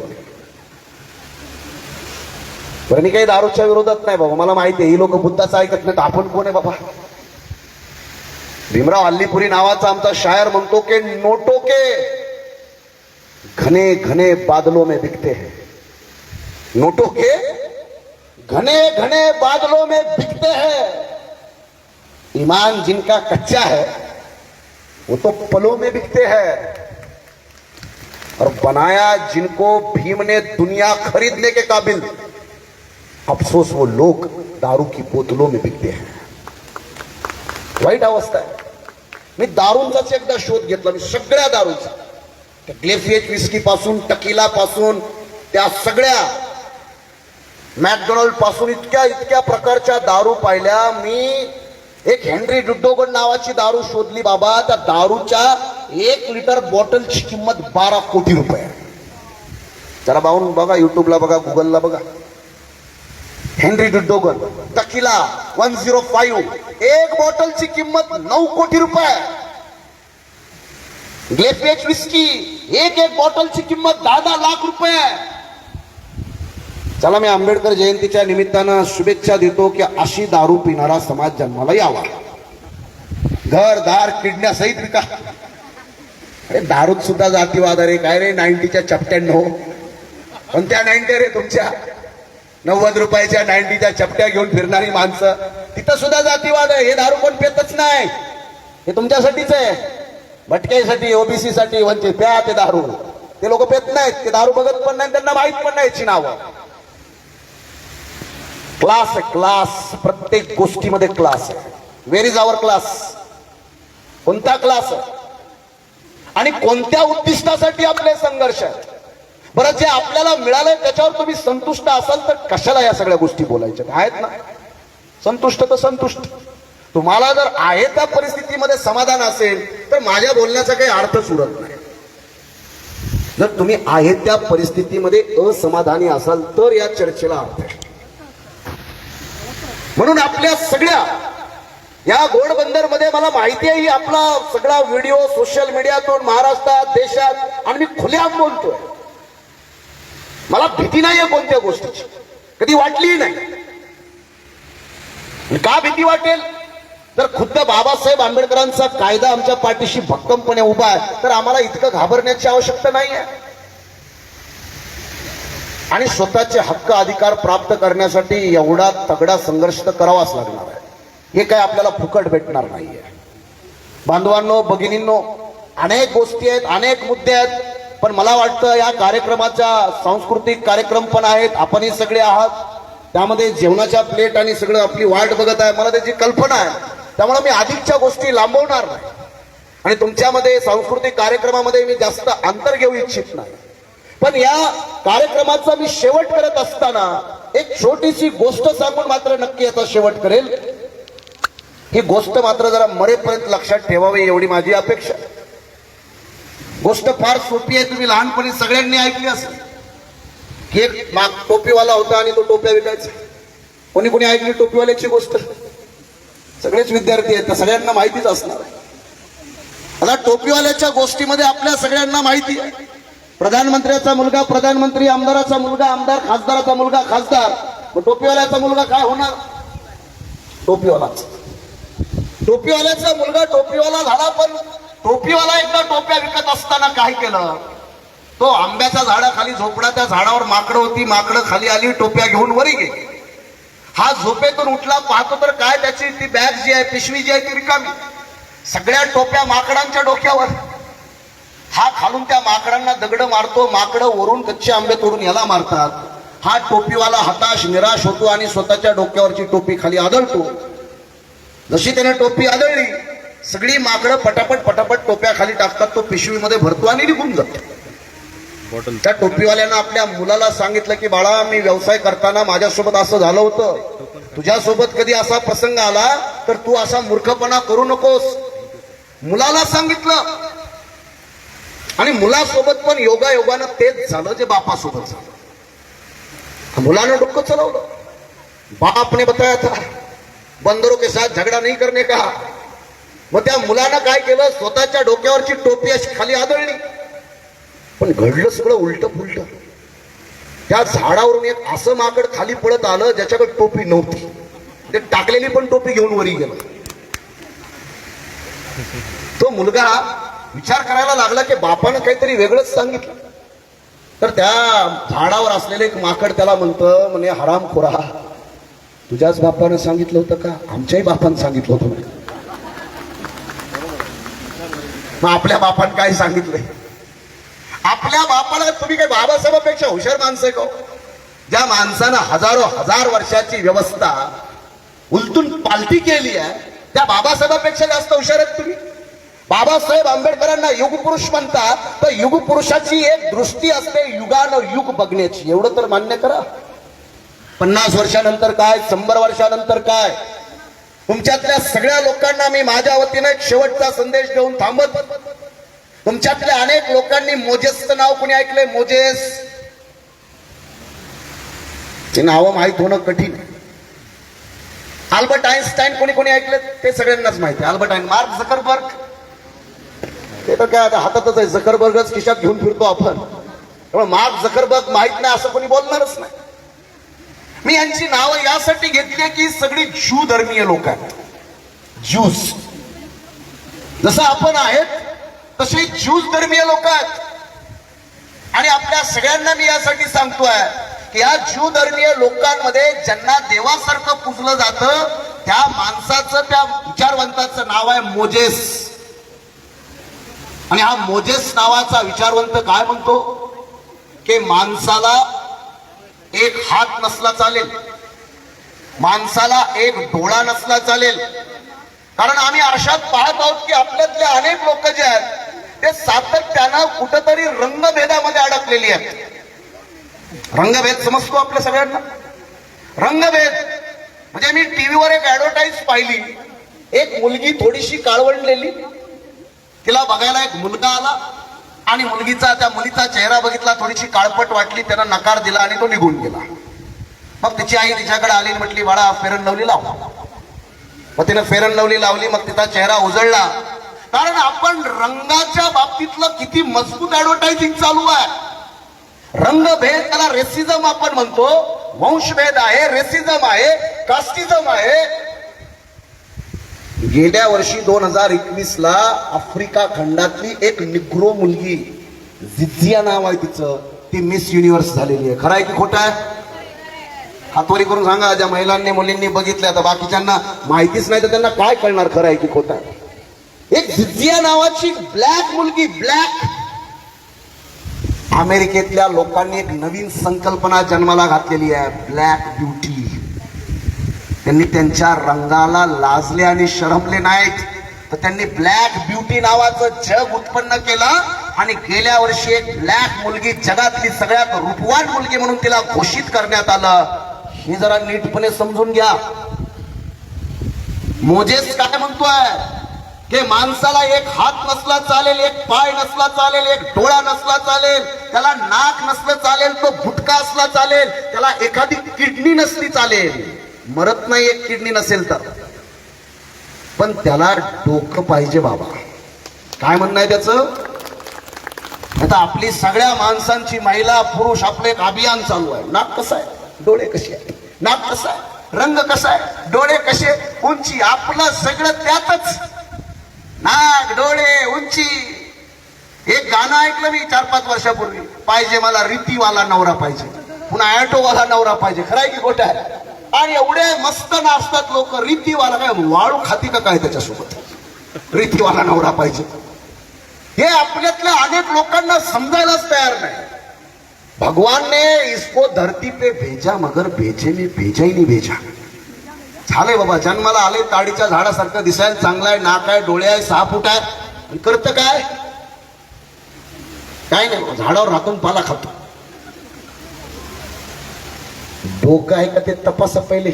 बरं, मी काही दारूच्या विरोधात नाही बाबा, मला माहिती आहे ही लोक बुद्धाचं ऐकत नाहीत. आपण कोण आहे बाबा? भीमराव हल्लीपुरी नावाचा आमचा शायर म्हणतो की नोटों के घने घने बादलों में बिकते हैं, नोटों के घने घने बादलों में बिकते हैं, ईमान जिनका कच्चा है वो तो पलों में बिकते हैं, और बनाया जिनको भीम ने दुनिया खरीदने के काबिल, अफसोस वो लोग दारू की बोतलों में बिकते हैं. वाईट अवस्था आहे. मी दारूंचाच एकदा शोध घेतला, मी सगळ्या दारूचा, ग्लेफिएट विस्की पासून, टकीला पासून, त्या सगळ्या मॅकडोनल्ड पासून इतक्या इतक्या प्रकारच्या दारू पाहिल्या. मी एक हेनरी डुड्डोगन नावाची दारू शोधली बाबा. त्या दारूच्या 1 लिटर बॉटलची किंमत 12 कोटी रुपये. जरा पाहून बघा, युट्यूबला बघा, गुगलला बघा. हेनरी डुड्डोगन टकीला 105, 1 बॉटलची किंमत 9 कोटी रुपये. ग्लेफिएट विस्की एक बॉटलची किंमत 10 लाख रुपये. चला, मी आंबेडकर जयंतीच्या निमित्तानं शुभेच्छा देतो की अशी दारू पिणारा समाज जन्माला यावा. घरदार किडण्यासहित विका. अरे दारूत सुद्धा जातीवाद. अरे काय रे, 90च्या चपट्या नो, पण त्या 90 रे तुमच्या 90 रुपयाच्या 90च्या चपट्या घेऊन फिरणारी माणसं, तिथं सुद्धा जातीवाद आहे. हे दारू कोण पेतच नाही, हे तुमच्यासाठीच आहे, भटक्यासाठी, ओबीसी साठी. वंचित प्या ते दारू. ते लोक पेत नाहीत, ते दारू बघत पण नाही, त्यांना माहित पण नाही याची नावं. क्लास आहे, क्लास. प्रत्येक गोष्टीमध्ये क्लास आहे. वेर इज आवर क्लास? कोणता क्लास आहे आणि कोणत्या उद्दिष्टासाठी आपले संघर्ष आहेत? बरं, जे आपल्याला मिळालंय त्याच्यावर तुम्ही संतुष्ट असाल तर कशाला या सगळ्या गोष्टी बोलायच्या आहेत ना? संतुष्ट तर संतुष्ट. तुम्हाला जर आहे त्या परिस्थितीमध्ये समाधान असेल तर माझ्या बोलण्याचा काही अर्थच उरत नाही. जर तुम्ही आहे त्या परिस्थितीमध्ये असमाधानी असाल तर या चर्चेला अर्थ आहे. म्हणून आपल्या सगळ्या या घोडबंदर मध्ये मला माहिती आहे, आपला सगळा व्हिडिओ सोशल मीडियातून महाराष्ट्रात, देशात, आणि मी खुलेआम बोलतोय. मला भीती नाहीये कोणत्या गोष्टीची, कधी वाटलीही नाही. का भीती वाटेल? तर खुद्द बाबासाहेब आंबेडकरांचा कायदा आमच्या पाठीशी भक्कमपणे उभा आहे, तर आम्हाला इतकं घाबरण्याची आवश्यकता नाही आहे. आणि स्वतःचे हक्क अधिकार प्राप्त करण्यासाठी एवढा तगडा संघर्ष तर करावाच लागणार आहे. हे काय आपल्याला फुकट भेटणार नाहीये. बांधवांनो, भगिनींनो, अनेक गोष्टी आहेत, अनेक मुद्दे आहेत. पण मला वाटतं या कार्यक्रमाचा सांस्कृतिक कार्यक्रम पण आहेत, आपणही सगळे आहात, त्यामध्ये जेवणाच्या प्लेट आणि सगळं आपली वाट बघत आहे. मला त्याची कल्पना आहे, त्यामुळे मी अधिकच्या गोष्टी लांबवणार नाही आणि तुमच्यामध्ये सांस्कृतिक कार्यक्रमामध्ये मी जास्त अंतर घेऊ इच्छित नाही. पण या कार्यक्रमाचा मी शेवट करत असताना एक छोटीशी गोष्ट सांगून मात्र नक्की याचा शेवट करेल. ही गोष्ट मात्र जरा मरेपर्यंत लक्षात ठेवावी एवढी माझी अपेक्षा. गोष्ट फार सोपी आहे, तुम्ही लहानपणी सगळ्यांनी ऐकली असेल की एक टोपीवाला होता आणि तो टोप्या विकायचा. कोणी कोणी ऐकली टोपीवाल्याची गोष्ट? सगळेच विद्यार्थी आहेत, सगळ्यांना माहितीच असणार आहे. आता टोपीवाल्याच्या गोष्टीमध्ये आपल्या सगळ्यांना माहिती आहे, प्रधानमंत्र्याचा मुलगा प्रधानमंत्री, आमदाराचा मुलगा आमदार, खासदाराचा मुलगा खासदार. मग टोपीवाल्याचा मुलगा काय होणार? टोपीवालाच. टोपीवाल्याचा मुलगा टोपीवाला झाला, पण टोपीवाला एकदा टोप्या विकत असताना काय केलं? तो आंब्याच्या झाडाखाली झोपडा, त्या झाडावर माकडं होती, माकडं खाली आली, टोप्या घेऊन वरी गेली. हा झोपेतून उठला, पाहतो तर काय, त्याची ती बॅग जी आहे, पिशवी जी आहे ती रिकामी, सगळ्या टोप्या माकडांच्या डोक्यावर. हा खालून त्या माकडांना दगड मारतो, माकडं वरून कच्चे आंबे तोडून याला मारतात. हा टोपीवाला हताश निराश होतो आणि स्वतःच्या डोक्यावरची टोपी खाली आदळतो. जशी त्याने टोपी आदळली, सगळी माकडं पटापट पटापट टोप्या खाली टाकतात, तो पिशवीमध्ये भरतो आणि निघून जातो. त्या टोपीवाल्यानं आपल्या मुलाला सांगितलं की बाळा, मी व्यवसाय करताना माझ्यासोबत असं झालं होतं, तुझ्यासोबत कधी असा प्रसंग आला तर तू असा मूर्खपणा करू नकोस. मुलाला सांगितलं आणि मुलासोबत पण योगायोगानं तेच झालं जे बापासोबत झालं. मुलानं डोकं चलवलं, बाप ने बताया था बंदरों के साथ झगडा नहीं करने का. मग त्या मुलानं काय केलं, स्वतःच्या डोक्यावरची टोपी अशी खाली आदळली. पण घडलं सगळं उलट पुलट. त्या झाडावरून एक असं माकड खाली पडत आलं ज्याच्याकडे टोपी नव्हती, ते टाकलेली पण टोपी घेऊन वरी गेला. तो मुलगा विचार करायला लागला की बापानं काहीतरी वेगळंच सांगितलं. तर त्या झाडावर असलेलं एक माकड त्याला म्हणतं, म्हणे हरामखोरा, तुझ्याच बापानं सांगितलं होतं का? आमच्याही बापानं सांगितलं होतं. मग आपल्या बापानं काय सांगितलंय? आपल्या बापाला तुम्ही काय बाबासाहेबांपेक्षा हुशार माणसं आहे का? ज्या माणसानं हजारो हजार वर्षाची व्यवस्था उलटून पालटी केली आहे, त्या बाबासाहेबांपेक्षा जास्त हुशार आहेत तुम्ही. बाबासाहेब आंबेडकरांना युगपुरुष म्हणतात, तर युगपुरुषाची एक दृष्टी असते युगानं युग बघण्याची. एवढं तर मान्य करा. 50 वर्षानंतर काय, 100 वर्षानंतर काय. तुमच्यातल्या सगळ्या लोकांना मी माझ्या वतीनं एक शेवटचा संदेश देऊन थांबत. तुमच्यातल्या अनेक लोकांनी मोजेसचं नाव कोणी ऐकलंय? मोजेस. ते नाव माहित होणं कठीण. अल्बर्ट आइन्स्टाईन कोणी कोणी ऐकलं? ते सगळ्यांनाच माहिती आहे. Albert Einstein. मार्क झकरबर्ग, ते तर काय आता हातातच आहे, झकरबर्गच खिशात घेऊन फिरतो आपण. त्यामुळे मार्क झकरबर्ग माहित नाही असं कोणी बोलणारच नाही. मी यांची नावं यासाठी घेतली की सगळी ज्यू धर्मीय लोक आहेत. ज्यूज जसं आपण आहेत तसे ज्यूज धर्मीय लोक आहेत. आणि आपल्या सगळ्यांना मी यासाठी सांगतोय की या ज्यू धर्मीय लोकांमध्ये ज्यांना देवासारखं पूजलं जातं, त्या माणसाचं, त्या विचारवंताचं नाव आहे मोजेस. आणि हा मोजेस नावाचा विचारवंत काय म्हणतो की माणसाला एक हात नसला चालेल, माणसाला एक डोळा नसला चालेल. कारण आम्ही आरशात पाहत आहोत की आपल्यातले अनेक लोक जे आहेत ते सातत्यानं कुठंतरी रंगभेदामध्ये अडकलेली आहेत. रंगभेद समजतो आपल्या सगळ्यांना? रंगभेद म्हणजे मी टीव्हीवर एक ऍडव्हर्टाईज पाहिली, एक मुलगी थोडीशी काळवंडलेली, तिला बघायला एक मुलगा आला आणि त्या मुलीचा चेहरा बघितला, थोडीशी काळपट वाटली, त्यानं नकार दिला आणि तो निघून गेला. मग तिची आई तिच्याकडे आली, म्हटली बाळा फेर अँड लवली लाव. मग तिनं फेर अँड लवली लावली, मग तिचा चेहरा उजळला. कारण आपण रंगाच्या बाबतीतलं किती मजबूत ऍडव्हर्टायझिंग चालू आहे. रंगभेद, त्याला रेसिझम आपण म्हणतो. वंशभेद आहे, रेसिझम आहे, कास्टिझम आहे. गेल्या वर्षी 2021ला आफ्रिका खंडातली एक निग्रो मुलगी, झिझिया नाव आहे तिचं, ती मिस युनिव्हर्स झालेली आहे. खरं आहे की खोटं आहे? हातवरी करून सांगा. ज्या महिलांनी मुलींनी बघितल्या, तर बाकीच्यांना माहितीच नाही, तर त्यांना काय कळणार खरं आहे की खोटं आहे? एक झिझिया नावाची ब्लॅक मुलगी, ब्लॅक. अमेरिकेतल्या लोकांनी एक नवीन संकल्पना जन्माला घातलेली आहे, ब्लॅक ब्युटी. त्यांनी त्यांच्या रंगाला लाजले आणि शरमले नाहीत, तर त्यांनी ब्लॅक ब्युटी नावाचं जग उत्पन्न केलं. आणि गेल्या वर्षी एक ब्लॅक मुलगी जगातली सगळ्यात रूपवान मुलगी म्हणून तिला घोषित करण्यात आलं. हे जरा नीटपणे समजून घ्या. मोजेस काय म्हणतोय की माणसाला एक हात नसला चालेल, एक पाय नसला चालेल, एक डोळा नसला चालेल, त्याला नाक नसलं चालेल, तो भुटका असला चालेल, त्याला एखादी किडनी नसली चालेल. मरत नाही एक किडनी नसेल तर, पण त्याला डोकं पाहिजे बाबा. काय म्हणणं आहे त्याचं? आता आपली सगळ्या माणसांची, महिला पुरुष, आपलं एक अभियान चालू आहे. नाक कसं आहे, डोळे कसे आहे, नाक कसं आहे, रंग कसा आहे, डोळे कसे, उंची, आपलं सगळं त्यातच. नाक, डोळे, उंची. एक गाणं ऐकलं मी 4-5 वर्षापूर्वी, पाहिजे मला रीतीवाला नवरा पाहिजे, पुन्हा ॲटोवाला नवरा पाहिजे. खरं आहे की खोटं आहे? आणि एवढे मस्त नाचतात लोक. रीतीवाला काय वाळू खाती का काय त्याच्यासोबत? रीतीवाला नवरा पाहिजे हे आपल्यातल्या अनेक लोकांना समजायलाच तयार नाही. भगवान ने इसको धरती पे भेजा मगर भेजे में भेजा ही नहीं भेजा. झालंय बाबा, जन्माला आले ताडीच्या झाडासारखं दिसायला, चांगलं आहे, नाक आहे, डोळे आहे, 6 फूट आहे, करतं काय? काय नाही, झाडावर राहून पाला खातो. डोकं आहे का ते तपासा पहिले.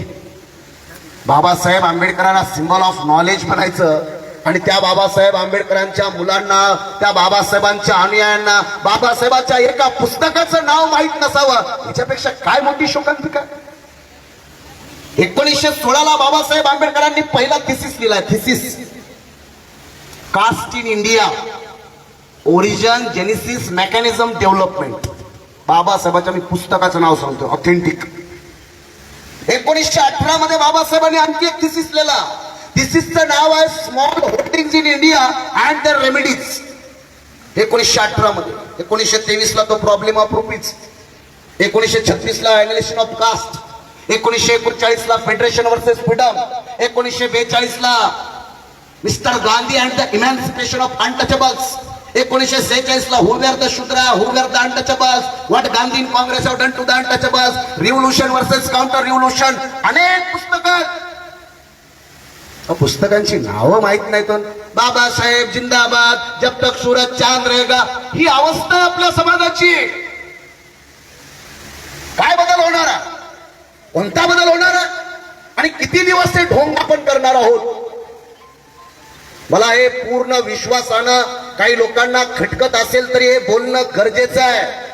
बाबासाहेब आंबेडकरांना सिम्बॉल ऑफ नॉलेज म्हणायचं, आणि त्या बाबासाहेब आंबेडकरांच्या मुलांना, त्या बाबासाहेबांच्या अनुयायांना बाबासाहेबांच्या एका पुस्तकाचं नाव माहीत नसावं, याच्यापेक्षा काय मोठी शोकांतिका. 1916 बाबासाहेब आंबेडकरांनी पहिला थिसिस लिहिलाय. Thesis, caste in India, origin, genesis, mechanism, development. बाबासाहेबांच्या मी पुस्तकाचं नाव सांगतो, ऑथेंटिक. 1918 मध्ये बाबासाहेबांनी आणखी एक थिसिस लिहिला. थिसिसचं नाव आहे small holdings in India and the remedies. 1918 मध्ये. 1923 ला तो प्रॉब्लेम ऑफ रुपीज. 1936 ला एनालिसिस ऑफ कास्ट. 1939 ला फेडरेशन वर्सेस फ्रीडम. 1942 ला Mr Gandhi and the emancipation of untouchables. 1946 ला who were the Shudra, who were the untouchables, what Gandhi in Congress have done to the untouchables, revolution versus counter revolution. अनेक पुस्तकं. पुस्तकांची नावं माहित नाही. तर बाबासाहेब जिंदाबाद, जब तक सूरज चांद रहेगा, ही अवस्था आपल्या समाजाची. काय बदल होणार आहे? कोणता बदल होणार आहे? आणि किती दिवस ते ढोंग आपण करणार आहोत? मला हे पूर्ण विश्वासानं, काही लोकांना खटकत असेल तरी हे बोलणं गरजेचं आहे.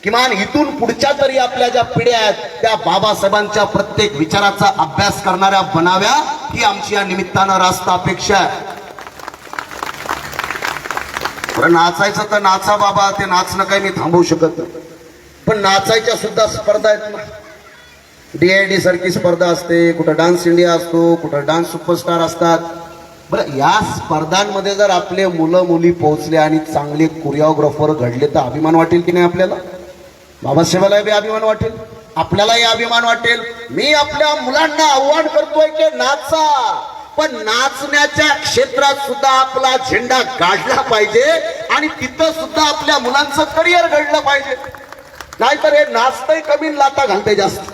किमान इथून पुढच्या तरी आपल्या ज्या पिढ्या आहेत त्या बाबासाहेबांच्या प्रत्येक विचाराचा अभ्यास करणाऱ्या बनाव्या, ही आमची या निमित्तानं रास्त अपेक्षा आहे. नाचायचं तर नाचा बाबा, ते नाचणं काही मी थांबवू शकत नाही, पण नाचायच्या सुद्धा स्पर्धा आहेत ना. DID सारखी स्पर्धा असते, कुठं डान्स इंडिया असतो, कुठं डान्स सुपरस्टार असतात. बरं, या स्पर्धांमध्ये जर आपले मुलं मुली पोहोचले आणि चांगले कोरिओग्राफर घडले तर अभिमान वाटेल की नाही आपल्याला? बाबासाहेबाला बी अभिमान वाटेल, आपल्यालाही अभिमान वाटेल. मी आपल्या मुलांना आव्हान करतोय की नाचा, पण नाचण्याच्या क्षेत्रात सुद्धा आपला झेंडा गाडला पाहिजे आणि तिथं सुद्धा आपल्या मुलांचं करिअर घडलं पाहिजे. नाहीतर हे नाचतंय कमी, लाता घालतंय जास्त.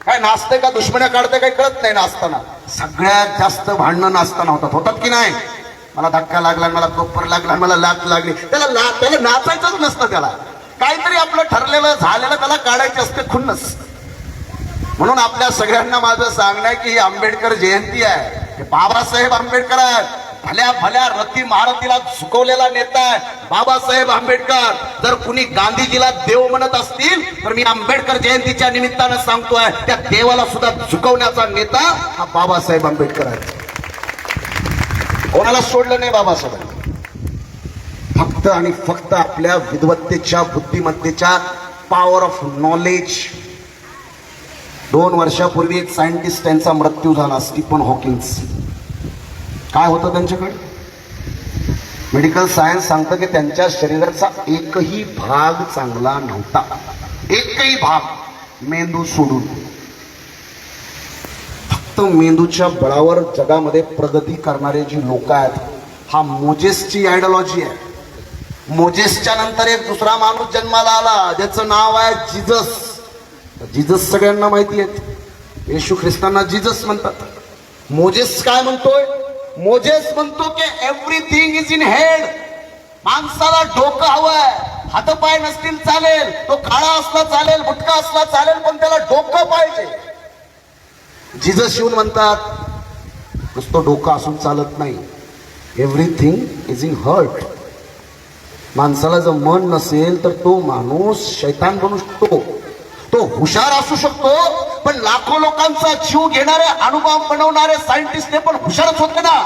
काय नाचतंय का दुश्मन्या काढतंय काही कळत नाही. नाचताना सगळ्यात जास्त भांडणं नाचताना होतात की नाही? मला धक्का लागला, मला कोपर लागला, मला लात लागली, त्याला नाचायचंच नसतं. त्याला काहीतरी आपलं ठरलेलं झालेलं त्याला काढायचे असते खुन्नस. म्हणून आपल्या सगळ्यांना माझं सांगणं आहे की ही आंबेडकर जयंती आहे. हे बाबासाहेब आंबेडकर आहेत, भल्या भल्या रती महारथीला झुकवलेला नेता आहे बाबासाहेब आंबेडकर. जर कुणी गांधीजीला देव म्हणत असतील तर मी आंबेडकर जयंतीच्या निमित्तानं सांगतोय, त्या देवाला सुद्धा झुकवण्याचा नेता हा बाबासाहेब आंबेडकर आहे. कोणाला सोडलं नाही बाबासाहेब. फक्त आणि फक्त आपल्या विद्वत्तेच्या, बुद्धिमत्तेच्या, पॉवर ऑफ नॉलेज. 2 वर्षापूर्वी एक सायंटिस्ट त्यांचा मृत्यू झाला, स्टीफन हॉकिन्स. काय होतं त्यांच्याकडे? मेडिकल सायन्स सांगतं की त्यांच्या शरीराचा एकही भाग चांगला नव्हता, एकही भाग, मेंदू सोडून. फक्त मेंदूच्या बळावर जगामध्ये प्रगती करणारे जी लोक आहेत, हा मोजेसची आयडिओलॉजी आहे. मोजेसच्या नंतर एक दुसरा माणूस जन्माला आला ज्याचं नाव आहे जीजस. जीजस सगळ्यांना माहिती आहे, येशू ख्रिस्तांना जीजस म्हणतात. मोजेस काय म्हणतोय? मोजेस म्हणतो की एव्हरीथिंग इज इन हेड. माणसाला डोकं हवंय, हातपाय नसतील चालेल, तो काळा असला चालेल, बुटका असला चालेल, पण त्याला डोकं पाहिजे. जीजस येऊन म्हणतात नुसतं डोकं असून चालत नाही, एव्हरीथिंग इज इन हर्ट. माणसाला जर मन नसेल तर तो माणूस शैतान बनू शकतो. तो हुशार असू शकतो पण लाखो लोकांचा जीव घेणारे अणुबॉम्ब बनवणारे सायंटिस्ट ते पण हुशारच होते ना,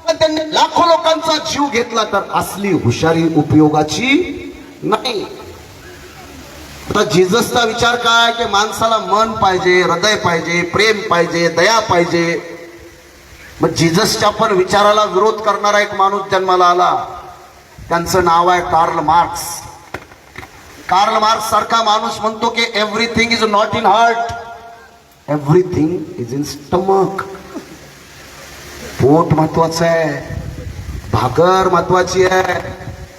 पण त्यांनी लाखो लोकांचा जीव घेतला तर असली हुशारी उपयोगाची नाही. आता जिजसचा विचार काय की माणसाला मन पाहिजे, हृदय पाहिजे, प्रेम पाहिजे, दया पाहिजे. मग जिजसच्या पण विचाराला विरोध करणारा एक माणूस जन्माला आला, त्यांचं नाव आहे कार्ल मार्क्स. कार्ल मार्क्स सारखा माणूस म्हणतो की everything is not in heart, everything is in stomach. पोट महत्वाचं आहे, भाकर महत्वाची आहे.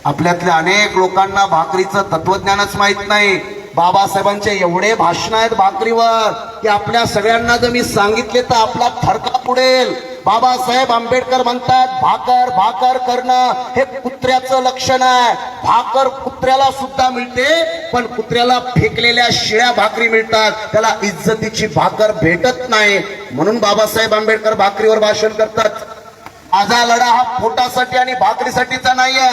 आपल्यातल्या अनेक लोकांना भाकरीचं तत्वज्ञानच माहित नाही. बाबासाहेबांचे एवढे भाषण आहेत भाकरीवर की आपल्या सगळ्यांना जर मी सांगितले तर आपला थरका पुढेल. बाबासाहेब आंबेडकर म्हणतात भाकर भाकर करणं हे कुत्र्याचं लक्षण आहे. भाकर कुत्र्याला सुद्धा मिळते, पण कुत्र्याला फेकलेल्या शिळ्या भाकरी मिळतात, त्याला इज्जतीची भाकर भेटत नाही. म्हणून बाबासाहेब आंबेडकर भाकरीवर भाषण करतात. माझा लढा हा पोटासाठी आणि भाकरीसाठीचा नाहीये.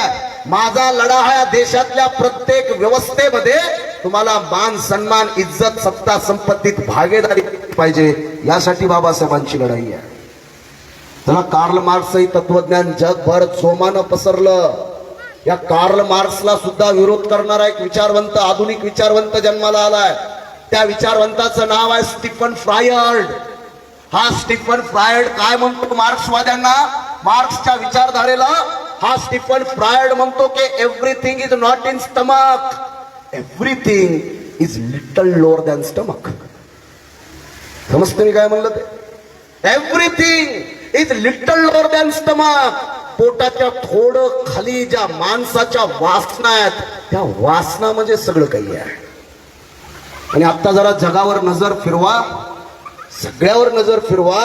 माझा लढा हा या देशातल्या प्रत्येक व्यवस्थेमध्ये तुम्हाला मान सन्मान इज्जत सत्ता संपत्तीत भागीदारी पाहिजे, यासाठी बाबासाहेबांची लढाई आहे. त्याला कार्ल मार्क्सही तत्वज्ञान जगभर जोमानं पसरलं. या कार्ल मार्क्सला सुद्धा विरोध करणारा एक विचारवंत, आधुनिक विचारवंत जन्माला आलाय. त्या विचारवंताचं नाव आहे स्टीफन फ्रायड. हा स्टीफन फ्रायड काय म्हणतो मार्क्सवाद्यांना, मार्क्सच्या विचारधारेला हा स्टीफन फ्रायड म्हणतो की everything is not in stomach, everything is little lower than stomach. समजते मी काय म्हणलं ते? Everything is little lower than stomach. पोटाच्या थोडं खाली ज्या माणसाच्या वासना आहेत त्या वासना म्हणजे सगळं काही आहे. आणि आता जरा जगावर नजर फिरवा, सगळ्यावर नजर फिरवा,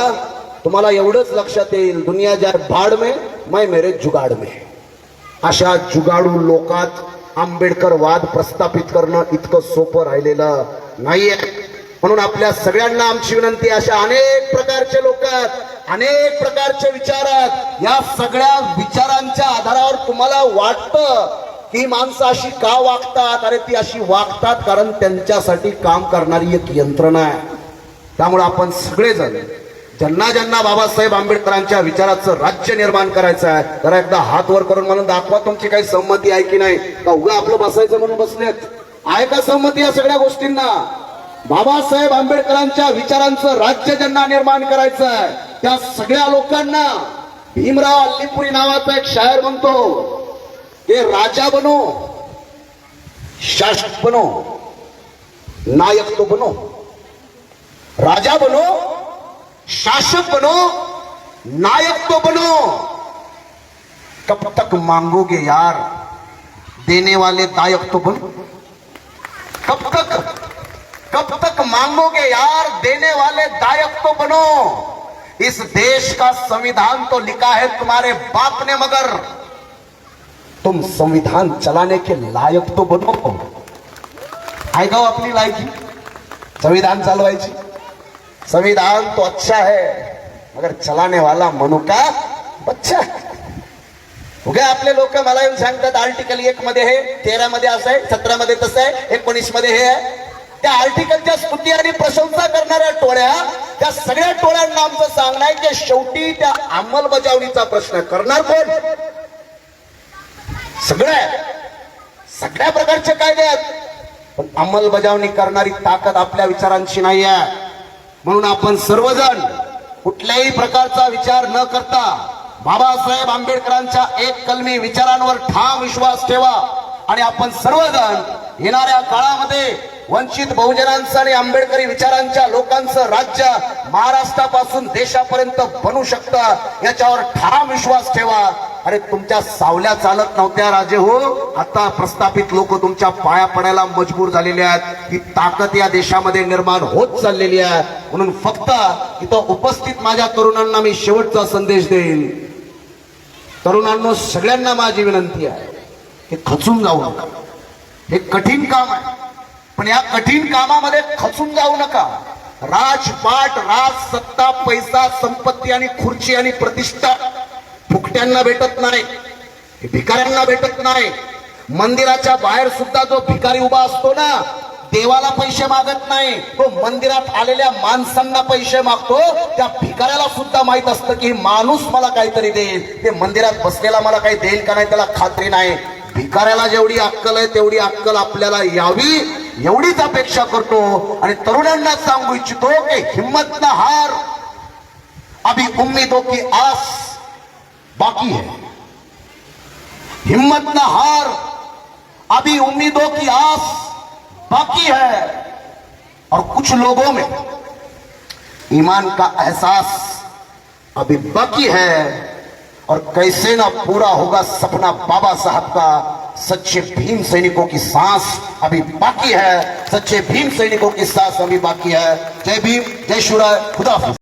तुम्हाला एवढंच लक्षात येईल दुनिया जाय भाड में मैं मेरे जुगाड में. अशा जुगाडू लोकात आंबेडकर वाद प्रस्थापित करणं इतकं सोपं राहिलेलं नाहीये. म्हणून आपल्या सगळ्यांना आमची विनंती, अशा अनेक प्रकारचे लोक आहेत, अनेक प्रकारचे विचार आहेत. या सगळ्या विचारांच्या आधारावर तुम्हाला वाटतं की माणसं अशी का वागतात, अरे ती अशी वागतात कारण त्यांच्यासाठी काम करणारी एक यंत्रणा आहे. त्यामुळे आपण सगळेजण ज्यांना ज्यांना बाबासाहेब आंबेडकरांच्या विचाराचं राज्य निर्माण करायचं आहे, जरा एकदा हात वर करून म्हणून दाखवा तुमची काही संमती आहे की नाही. का उगा आपलं बसायचं म्हणून बसलेत? आहे का संमती या सगळ्या गोष्टींना? बाबासाहेब आंबेडकरांच्या विचारांचं राज्य ज्यांना निर्माण करायचं आहे त्या सगळ्या लोकांना भीमराव अल्लीपुरी नावाचा एक शायर म्हणतो की राजा बनो, शासक बनो, नायक तो बनो. राजा बनो, शासक बनो, नायक तो बनो. कब तक मांगोगे यार, देने वाले दायक तो बनो. कब तक मांगोगे यार, देने वाले दायक तो बनो. इस देश का संविधान तो लिखा है तुम्हारे बाप ने, मगर तुम संविधान चलाने के लायक तो बनो. आहे का आपली लायकी संविधान चालवायची? संविधान तो अच्छा है मगर चलाने वाला मनु का बच्चा. उगे आपले लोक मला येऊन सांगतात आर्टिकल 1 मध्ये हे, 13 मध्ये असं आहे, 17 मध्ये तसं आहे, 19 मध्ये हे आहे. त्या आर्टिकलच्या स्तुती आणि प्रशंसा करणाऱ्या टोळ्या, त्या सगळ्या टोळ्यांना आमचं सांगणं आहे की शेवटी त्या अंमलबजावणीचा प्रश्न करणार कोण? सगळ्या प्रकारचे कायदे आहेत, पण अंमलबजावणी करणारी ताकद आपल्या विचारांची नाही आहे. म्हणून आपण सर्वजण कुठल्याही प्रकारचा विचार न करता बाबासाहेब आंबेडकरांच्या एक कलमी विचारांवर ठाम विश्वास ठेवा. आणि आपण सर्वजण येणाऱ्या काळामध्ये वंचित बहुजनांचं आणि आंबेडकरी विचारांच्या लोकांचं राज्य महाराष्ट्रापासून देशापर्यंत बनू शकतं याच्यावर ठाम विश्वास ठेवा. अरे तुमच्या सावल्या चालत नव्हत्या राजे हो, आता प्रस्थापित लोक तुमच्या पाया पडायला मजबूर झालेले आहेत. ही ताकद या देशामध्ये निर्माण होत चाललेली आहे. म्हणून फक्त इथं उपस्थित माझ्या तरुणांना मी शेवटचा संदेश देईन. तरुणांनो, सगळ्यांना माझी विनंती आहे की खचून जाऊ नका. हे कठीण काम आहे, पण या कठीण कामामध्ये खचून जाऊ नका. राजपाट, राज, सत्ता, पैसा, संपत्ती आणि खुर्ची आणि प्रतिष्ठा फुकट्यांना भेटत नाही, भिकाऱ्यांना भेटत नाही. मंदिराच्या बाहेर सुद्धा जो भिकारी उभा असतो ना, देवाला पैसे मागत नाही, तो मंदिरात आलेल्या माणसांना पैसे मागतो. त्या भिकाऱ्याला सुद्धा माहित असतं की माणूस मला काहीतरी देईल, ते मंदिरात बसलेला मला काही देईल का नाही त्याला खात्री नाही. भिकाऱ्याला जेवढी अक्कल आहे तेवढी अक्कल आपल्याला यावी एवढीच अपेक्षा करतो. आणि तरुणांना सांगू इच्छितो की हिम्मत ना हार, अभी उम्मीदों की आस बाकी है. हिम्मत ना हार, अभी उम्मीदों की आस बाकी है. और कुछ लोगों में ईमान का एहसास अभी बाकी है. और कैसे ना पूरा होगा सपना बाबा साहब का. सच्चे भीम सैनिकों की सांस अभी बाकी है. सच्चे भीम सैनिकों की सांस अभी बाकी है. जय भीम, जय शिवराय, खुदा हाफिज.